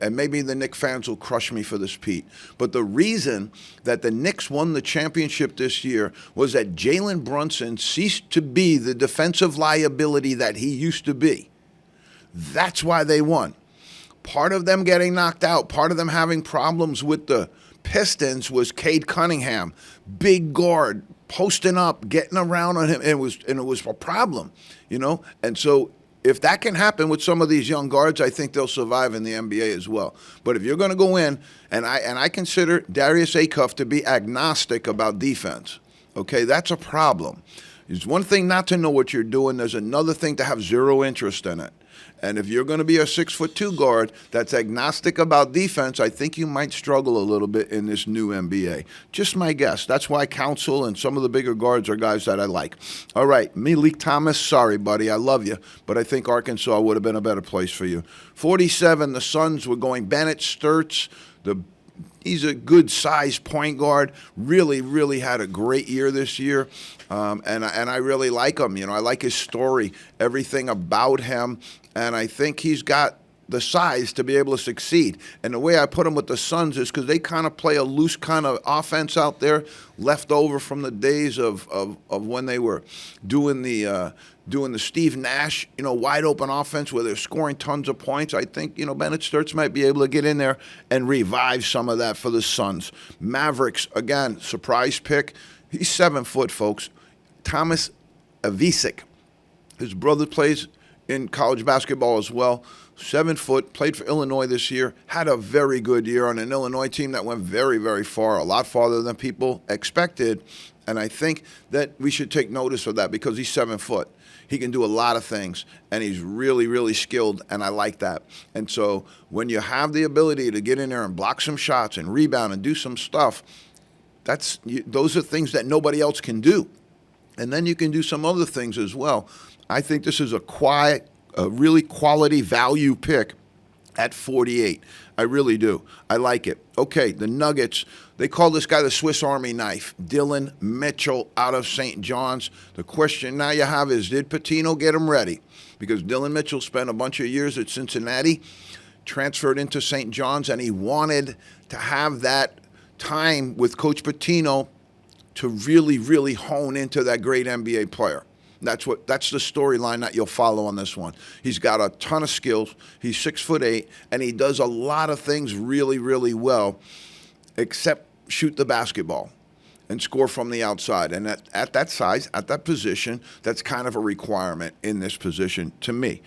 maybe the Knicks fans will crush me for this, Pete. But the reason that the Knicks won the championship this year was that Jalen Brunson ceased to be the defensive liability that he used to be. That's why they won. Part of them getting knocked out, part of them having problems with the Pistons was Cade Cunningham, big guard, posting up, getting around on him, and it was a problem, And so if that can happen with some of these young guards, I think they'll survive in the NBA as well. But if you're going to go in, and I consider Darius Acuff to be agnostic about defense, okay, that's a problem. It's one thing not to know what you're doing. There's another thing to have zero interest in it. And if you're going to be a 6'2" guard that's agnostic about defense, I think you might struggle a little bit in this new NBA. Just my guess. That's why Council and some of the bigger guards are guys that I like. All right, Malik Thomas, sorry, buddy. I love you, but I think Arkansas would have been a better place for you. 47, the Suns were going Bennett Sturts, he's a good-sized point guard. Really, really had a great year this year, and I really like him. I like his story, everything about him, and I think he's got the size to be able to succeed. And the way I put him with the Suns is because they kind of play a loose kind of offense out there, left over from the days of when they were doing the Steve Nash, wide open offense where they're scoring tons of points. I think, Bennett Sturts might be able to get in there and revive some of that for the Suns. Mavericks, again, surprise pick. He's 7 foot, folks. Thomas Avicic. His brother plays in college basketball as well. 7 foot, played for Illinois this year, had a very good year on an Illinois team that went very, very far, a lot farther than people expected. And I think that we should take notice of that because he's 7 foot. He can do a lot of things, and he's really, really skilled, and I like that. And so when you have the ability to get in there and block some shots and rebound and do some stuff, those are things that nobody else can do. And then you can do some other things as well. I think this is a really quality value pick at 48. I really do. I like it. Okay, the Nuggets, they call this guy the Swiss Army knife. Dylan Mitchell out of St. John's. The question now you have is, did Pitino get him ready? Because Dylan Mitchell spent a bunch of years at Cincinnati, transferred into St. John's, and he wanted to have that time with Coach Pitino to really, really hone into that great NBA player. That's the storyline that you'll follow on this one. He's got a ton of skills. He's 6'8", and he does a lot of things really, really well, except shoot the basketball and score from the outside. And at that size, at that position, that's kind of a requirement in this position to me.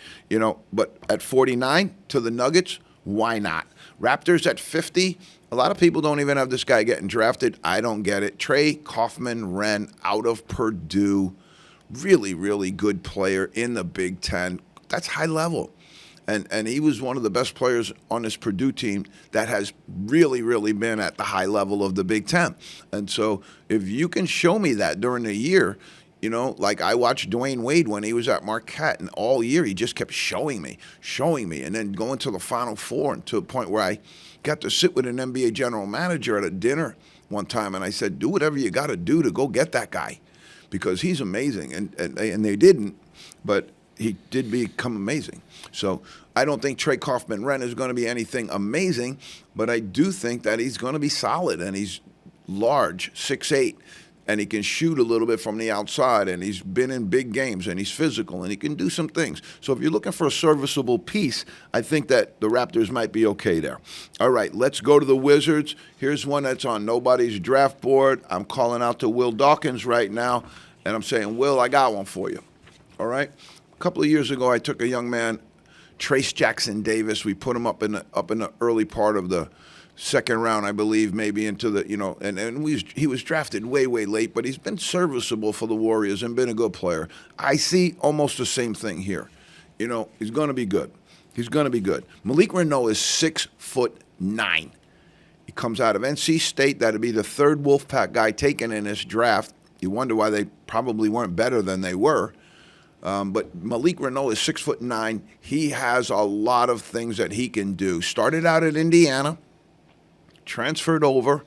But at 49 to the Nuggets, Why not? Raptors at 50. A lot of people don't even have this guy getting drafted. I don't get it. Trey Kaufman-Renn out of Purdue. Really, really good player in the Big Ten. That's high level. And he was one of the best players on this Purdue team that has really, really been at the high level of the Big Ten. And so if you can show me that during the year, you know, like I watched Dwayne Wade when he was at Marquette, and all year he just kept showing me, and then going to the Final Four, and to a point where I got to sit with an NBA general manager at a dinner one time, and I said, do whatever you got to do to go get that guy, because he's amazing. And they didn't, but he did become amazing. So I don't think Trey Kaufman-Renn is going to be anything amazing, but I do think that he's going to be solid, and he's large, 6'8", and he can shoot a little bit from the outside, and he's been in big games, and he's physical, and he can do some things. So if you're looking for a serviceable piece, I think that the Raptors might be okay there. All right, let's go to the Wizards. Here's one that's on nobody's draft board. I'm calling out to Will Dawkins right now, and I'm saying, Will, I got one for you. All right? A couple of years ago, I took a young man, Trace Jackson Davis. We put him up in the early part of the second round, I believe, maybe into the, you know, and he was drafted way, way late, but he's been serviceable for the Warriors and been a good player. I see almost the same thing here. You know, he's going to be good. He's going to be good. Malik Reneau is 6'9". He comes out of NC State. That'd be the third Wolfpack guy taken in this draft. You wonder why they probably weren't better than they were. But Malik Reneau is 6'9". He has a lot of things that he can do. Started out at Indiana, transferred over,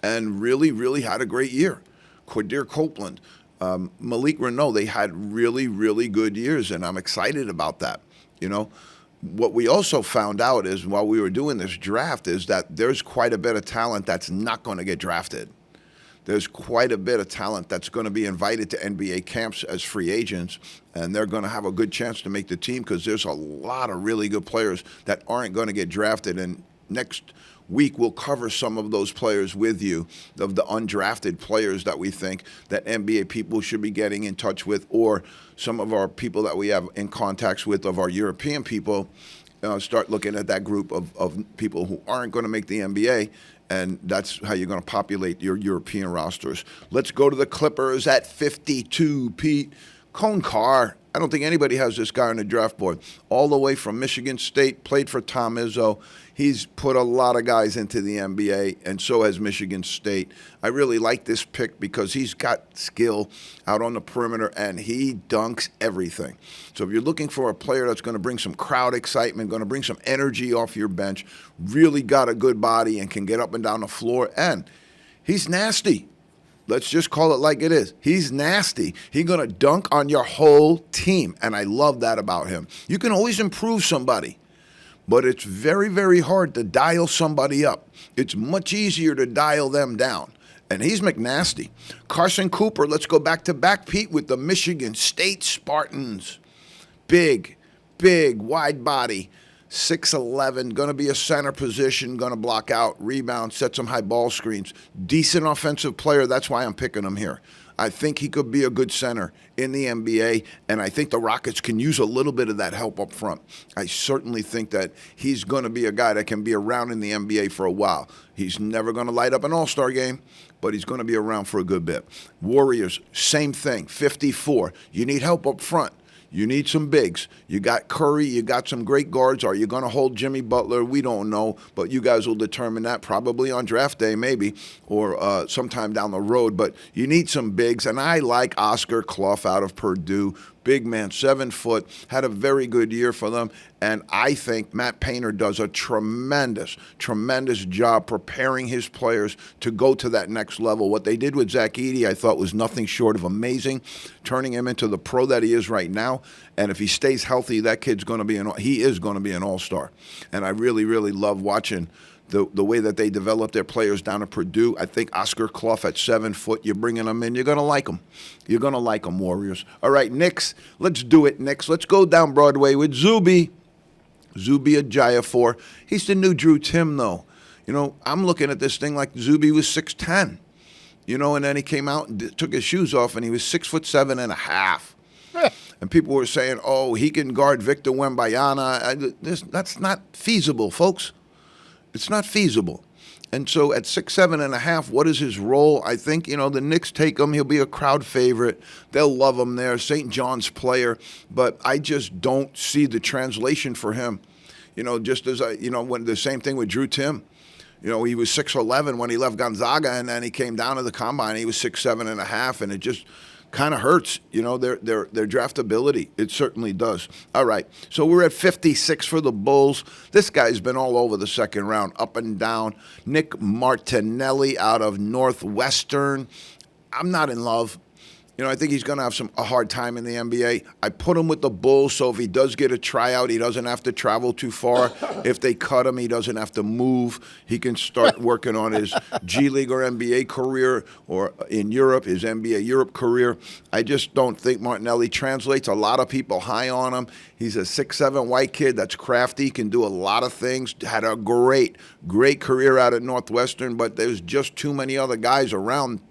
and really, really had a great year. Quadir Copeland, Malik Reneau, they had really, really good years, and I'm excited about that. You know, what we also found out is while we were doing this draft is that there's quite a bit of talent that's not going to get drafted. There's quite a bit of talent that's going to be invited to NBA camps as free agents, and they're going to have a good chance to make the team because there's a lot of really good players that aren't going to get drafted. And next week, we'll cover some of those players with you, of the undrafted players that we think that NBA people should be getting in touch with, or some of our people that we have in contacts with of our European people. Start looking at that group of people who aren't going to make the NBA, and that's how you're going to populate your European rosters. Let's go to the Clippers at 52, Pete. Cone Carr. I don't think anybody has this guy on the draft board. All the way from Michigan State, played for Tom Izzo. He's put a lot of guys into the NBA, and so has Michigan State. I really like this pick because he's got skill out on the perimeter, and he dunks everything. So if you're looking for a player that's going to bring some crowd excitement, going to bring some energy off your bench, really got a good body and can get up and down the floor, and he's nasty. Let's just call it like it is. He's nasty. He's going to dunk on your whole team, and I love that about him. You can always improve somebody, but it's very, very hard to dial somebody up. It's much easier to dial them down, and he's McNasty. Carson Cooper, let's go back-to-back, Pete, with the Michigan State Spartans. Big, wide body. 6'11", going to be a center position, going to block out, rebound, set some high ball screens. Decent offensive player. That's why I'm picking him here. I think he could be a good center in the NBA, and I think the Rockets can use a little bit of that help up front. I certainly think that he's going to be a guy that can be around in the NBA for a while. He's never going to light up an all-star game, but he's going to be around for a good bit. Warriors, same thing, 54. You need help up front. You need some bigs. You got Curry. You got some great guards. Are you going to hold Jimmy Butler? We don't know, but you guys will determine that probably on draft day maybe, or sometime down the road. But you need some bigs, and I like Oscar Clough out of Purdue. Big man, 7 foot, had a very good year for them. And I think Matt Painter does a tremendous job preparing his players to go to that next level. What they did with Zach Edey, I thought, was nothing short of amazing, turning him into the pro that he is right now. And if he stays healthy, that kid's going to be he is going to be an all-star. And I really, really love watching the way that they develop their players down at Purdue. I think Oscar Clough at 7 foot, you're bringing them in, you're going to like them. You're going to like them, Warriors. All right, Knicks, let's do it, Knicks. Let's go down Broadway with Zuby Ejiofor. He's the new Drew Tim, though. You know, I'm looking at this thing like Zuby was 6'10", you know, and then he came out and took his shoes off, and he was 6'7.5". And people were saying, oh, he can guard Victor Wembanyama. That's not feasible, folks. It's not feasible. And so at 6'7.5", what is his role? I think, the Knicks take him. He'll be a crowd favorite. They'll love him there. St. John's player. But I just don't see the translation for him. Just as when the same thing with Drew Tim. He was 6'11" when he left Gonzaga, and then he came down to the combine. He was 6'7.5", and it just kind of hurts, their draftability. It certainly does. All right, so we're at 56 for the Bulls. This guy's been all over the second round, up and down. Nick Martinelli out of Northwestern. I'm not in love. I think he's going to have a hard time in the NBA. I put him with the Bulls, so if he does get a tryout, he doesn't have to travel too far. If they cut him, he doesn't have to move. He can start working on his G League or NBA career, or in Europe, his NBA Europe career. I just don't think Martinelli translates. A lot of people high on him. He's a 6'7" white kid that's crafty, can do a lot of things. Had a great career out at Northwestern, but there's just too many other guys around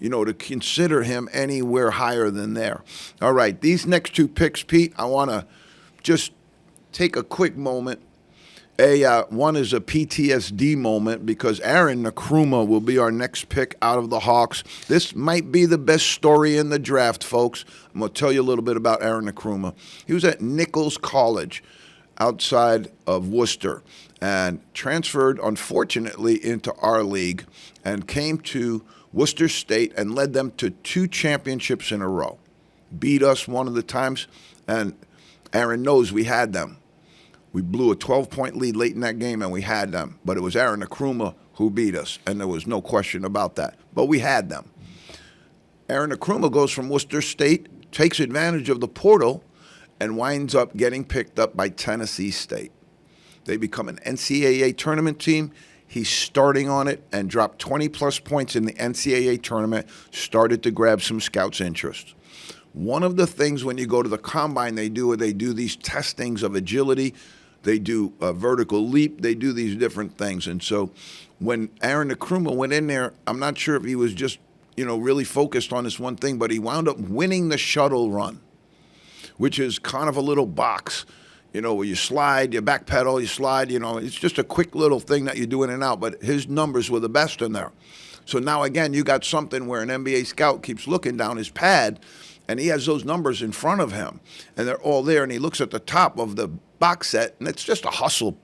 to consider him anywhere higher than there. All right, these next two picks, Pete, I want to just take a quick moment. One is a PTSD moment because Aaron Nkrumah will be our next pick out of the Hawks. This might be the best story in the draft, folks. I'm going to tell you a little bit about Aaron Nkrumah. He was at Nichols College outside of Worcester and transferred, unfortunately, into our league and came to Worcester State and led them to 2 championships in a row. Beat us one of the times, and Aaron knows we had them. We blew a 12-point lead late in that game, and we had them. But it was Aaron Nkrumah who beat us, and there was no question about that. But we had them. Aaron Nkrumah goes from Worcester State, takes advantage of the portal, and winds up getting picked up by Tennessee State. They become an NCAA tournament team. He's starting on it and dropped 20-plus points in the NCAA tournament, started to grab some scouts' interest. One of the things when you go to the combine they do these testings of agility. They do a vertical leap. They do these different things. And so when Aaron Nkrumah went in there, I'm not sure if he was just, really focused on this one thing, but he wound up winning the shuttle run, which is kind of a little box. Where you slide, you backpedal, you slide, it's just a quick little thing that you do in and out, but his numbers were the best in there. So now, again, you got something where an NBA scout keeps looking down his pad, and he has those numbers in front of him, and they're all there, and he looks at the top of the box set, and it's just a hustle,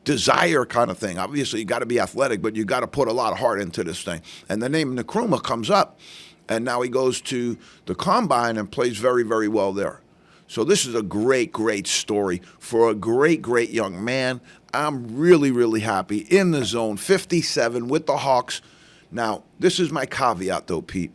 desire kind of thing. Obviously, you got to be athletic, but you got to put a lot of heart into this thing. And the name Nkrumah comes up, and now he goes to the combine and plays very, very well there. So this is a great story for a great young man. I'm really, really happy. In the zone, 57 with the Hawks. Now, this is my caveat, though, Pete.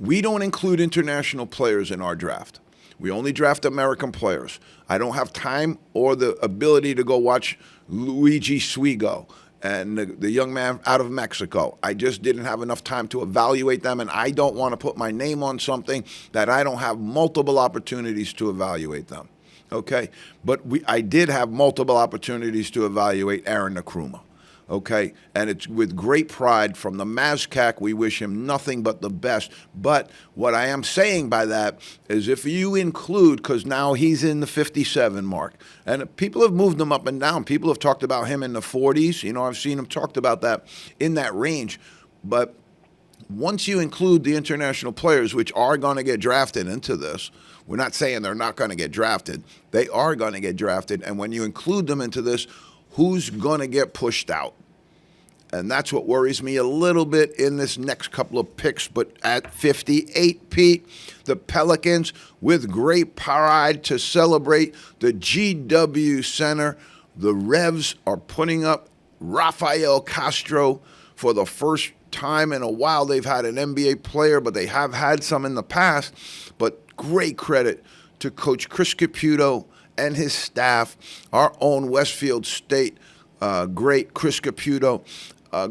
We don't include international players in our draft. We only draft American players. I don't have time or the ability to go watch Luigi Swigo and the young man out of Mexico. I just didn't have enough time to evaluate them, and I don't want to put my name on something that I don't have multiple opportunities to evaluate them, okay? But I did have multiple opportunities to evaluate Aaron Nkrumah, okay? And it's with great pride from the MASCAC. We wish him nothing but the best. But what I am saying by that is if you include, because now he's in the 57 mark, and people have moved him up and down. People have talked about him in the 40s. I've seen him talked about that in that range. But once you include the international players, which are going to get drafted into this, we're not saying they're not going to get drafted. They are going to get drafted. And when you include them into this, who's going to get pushed out? And that's what worries me a little bit in this next couple of picks. But at 58, Pete, the Pelicans, with great pride to celebrate the GW Center, the Revs are putting up Rafael Castro for the first time in a while. They've had an NBA player, but they have had some in the past. But great credit to Coach Chris Caputo and his staff, our own Westfield State great Chris Caputo.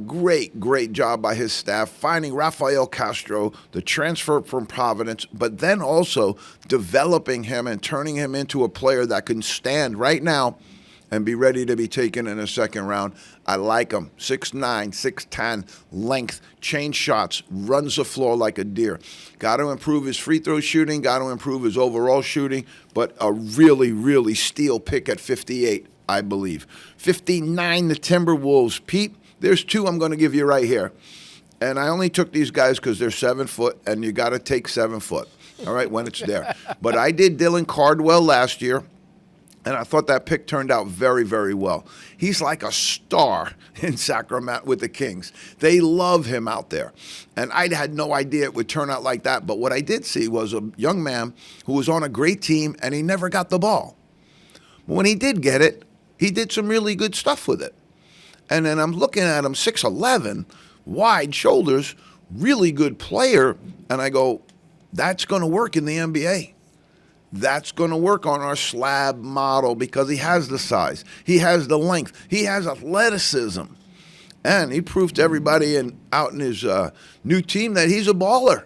Great job by his staff finding Rafael Castro, the transfer from Providence, but then also developing him and turning him into a player that can stand right now and be ready to be taken in the second round. I like him. 6'9", 6'10", length, change shots, runs the floor like a deer. Got to improve his free throw shooting, got to improve his overall shooting, but a really, really steal pick at 58, I believe. 59, the Timberwolves. Pete, there's two I'm going to give you right here. And I only took these guys because they're 7 foot, and you got to take 7 foot, all right, when it's there. But I did Dylan Cardwell last year. And I thought that pick turned out very, very well. He's like a star in Sacramento with the Kings. They love him out there. And I had no idea it would turn out like that. But what I did see was a young man who was on a great team, and he never got the ball. But when he did get it, he did some really good stuff with it. And then I'm looking at him, 6'11", wide shoulders, really good player. And I go, that's going to work in the NBA. That's going to work on our slab model because he has the size. He has the length. He has athleticism. And he proved to everybody out in his new team that he's a baller.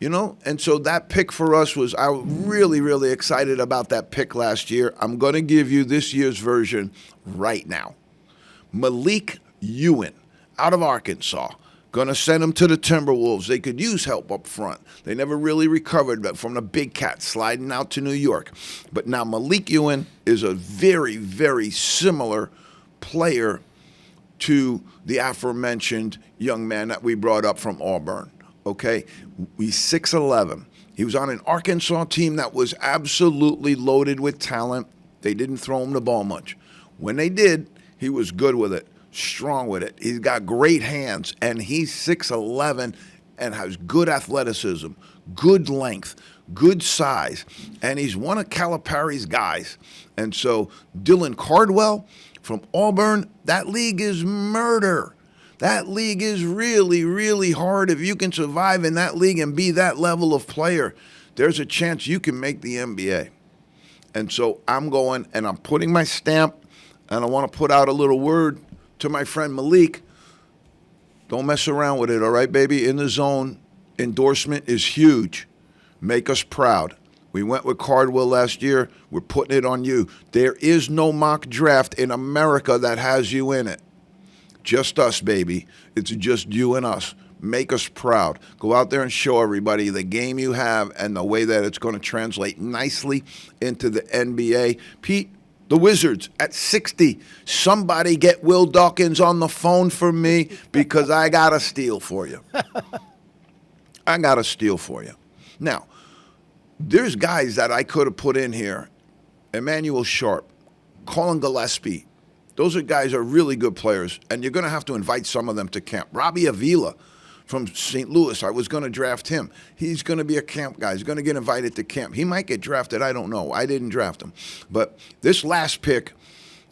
You know? And so that pick for us was, I was really, really excited about that pick last year. I'm going to give you this year's version right now. Malik Ewing out of Arkansas. Going to send him to the Timberwolves. They could use help up front. They never really recovered from the big cat sliding out to New York. But now Malik Ewing is a very, very similar player to the aforementioned young man that we brought up from Auburn. Okay? He's 6'11". He was on an Arkansas team that was absolutely loaded with talent. They didn't throw him the ball much. When they did, he was good with it. Strong with it. He's got great hands, and he's 6'11" and has good athleticism, good length, good size, and he's one of Calipari's guys. And so Dylan Cardwell from Auburn, that league is murder. That league is really, really hard. If you can survive in that league and be that level of player, there's a chance you can make the NBA. And so I'm going, and I'm putting my stamp, and I want to put out a little word to my friend Malik. Don't mess around with it, all right, baby? In the zone endorsement is huge. Make us proud. We went with Cardwell last year. We're putting it on you. There is no mock draft in America that has you in it. Just us, baby. It's just you and us. Make us proud. Go out there and show everybody the game you have and the way that it's going to translate nicely into the NBA. Pete, the Wizards at 60. Somebody get Will Dawkins on the phone for me because I got a steal for you. I got a steal for you. Now, there's guys that I could have put in here. Emmanuel Sharp, Colin Gillespie. Those are guys that are really good players, and you're going to have to invite some of them to camp. Robbie Avila from St. Louis, I was going to draft him. He's going to be a camp guy. He's going to get invited to camp. He might get drafted. I don't know. I didn't draft him. But this last pick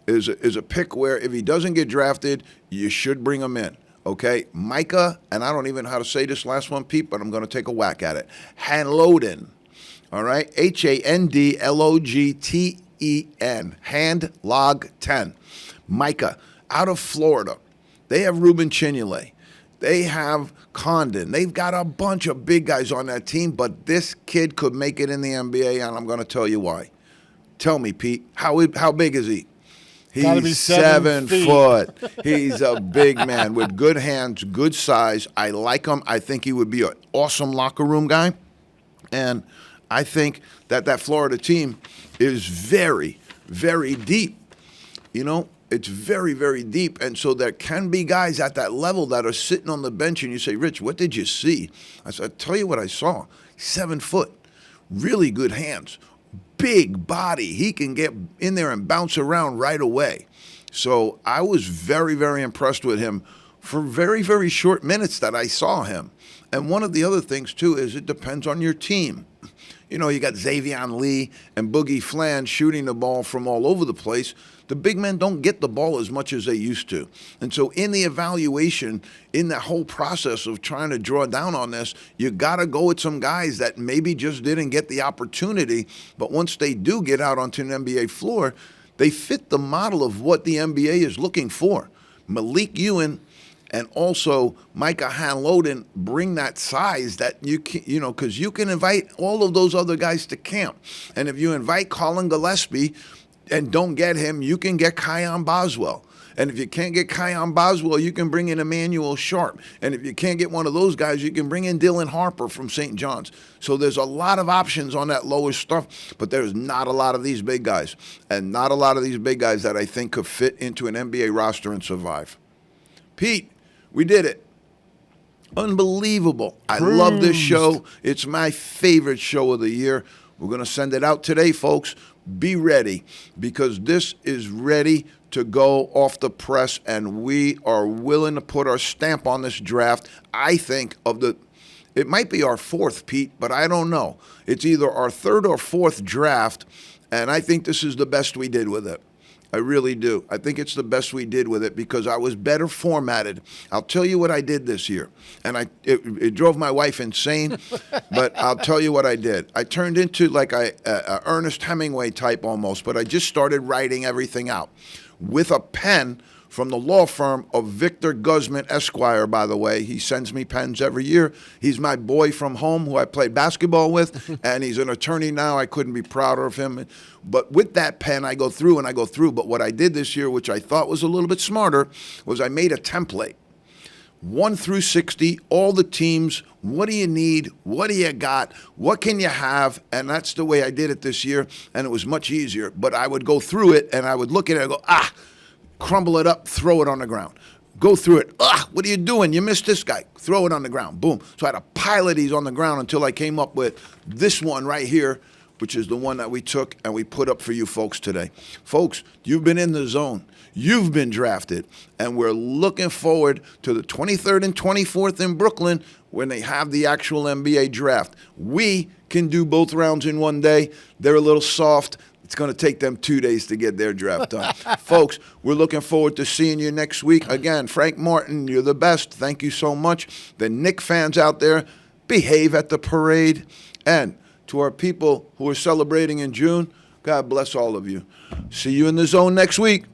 is a pick where if he doesn't get drafted, you should bring him in. Okay? Micah, and I don't even know how to say this last one, Pete, but I'm going to take a whack at it. Handloden. All right? Handlogten. Handlog10. Micah, out of Florida. They have Ruben Chinule. They have Condon. They've got a bunch of big guys on that team, but this kid could make it in the NBA, and I'm going to tell you why. Tell me, Pete, how big is he? He's 7 foot. He's a big man with good hands, good size. I like him. I think he would be an awesome locker room guy. And I think that Florida team is very, very deep. You know, it's very, very deep. And so there can be guys at that level that are sitting on the bench and you say, Rich, what did you see? I said, I'll tell you what I saw. 7 foot, really good hands, big body. He can get in there and bounce around right away. So I was very, very impressed with him for very, very short minutes that I saw him. And one of the other things, too, is it depends on your team. You know, you got Xavion Lee and Boogie Flan shooting the ball from all over the place. The big men don't get the ball as much as they used to. And so in the evaluation, in that whole process of trying to draw down on this, you got to go with some guys that maybe just didn't get the opportunity. But once they do get out onto an NBA floor, they fit the model of what the NBA is looking for. Malik Ewing and also Micah Handloden bring that size that you can, you know, because you can invite all of those other guys to camp. And if you invite Colin Gillespie, and don't get him, you can get Kyon Boswell. And if you can't get Kyon Boswell, you can bring in Emmanuel Sharp. And if you can't get one of those guys, you can bring in Dylan Harper from St. John's. So there's a lot of options on that lower stuff, but there's not a lot of these big guys. And not a lot of these big guys that I think could fit into an NBA roster and survive. Pete, we did it. Unbelievable. I love this show. It's my favorite show of the year. We're going to send it out today, folks. Be ready, because this is ready to go off the press, and we are willing to put our stamp on this draft. I think it might be our fourth, Pete, but I don't know. It's either our third or fourth draft, and I think this is the best we did with it. I really do. I think it's the best we did with it because I was better formatted. I'll tell you what I did this year. And it drove my wife insane, but I'll tell you what I did. I turned into like a Ernest Hemingway type almost, but I just started writing everything out with a pen from the law firm of Victor Guzman Esquire, by the way. He sends me pens every year. He's my boy from home who I played basketball with, and he's an attorney now. I couldn't be prouder of him. But with that pen, I go through and I go through. But what I did this year, which I thought was a little bit smarter, was I made a template. 1 through 60, all the teams, what do you need, what do you got, what can you have, and that's the way I did it this year, and it was much easier. But I would go through it, and I would look at it and go, crumble it up, throw it on the ground. Go through it. What are you doing? You missed this guy. Throw it on the ground. Boom. So I had a pile of these on the ground until I came up with this one right here, which is the one that we took and we put up for you folks today. Folks, you've been in the zone. You've been drafted. And we're looking forward to the 23rd and 24th in Brooklyn when they have the actual NBA draft. We can do both rounds in one day. They're a little soft. It's going to take them 2 days to get their draft done. Folks, we're looking forward to seeing you next week. Again, Frank Martin, you're the best. Thank you so much. The Knick fans out there, behave at the parade. And to our people who are celebrating in June, God bless all of you. See you in the zone next week.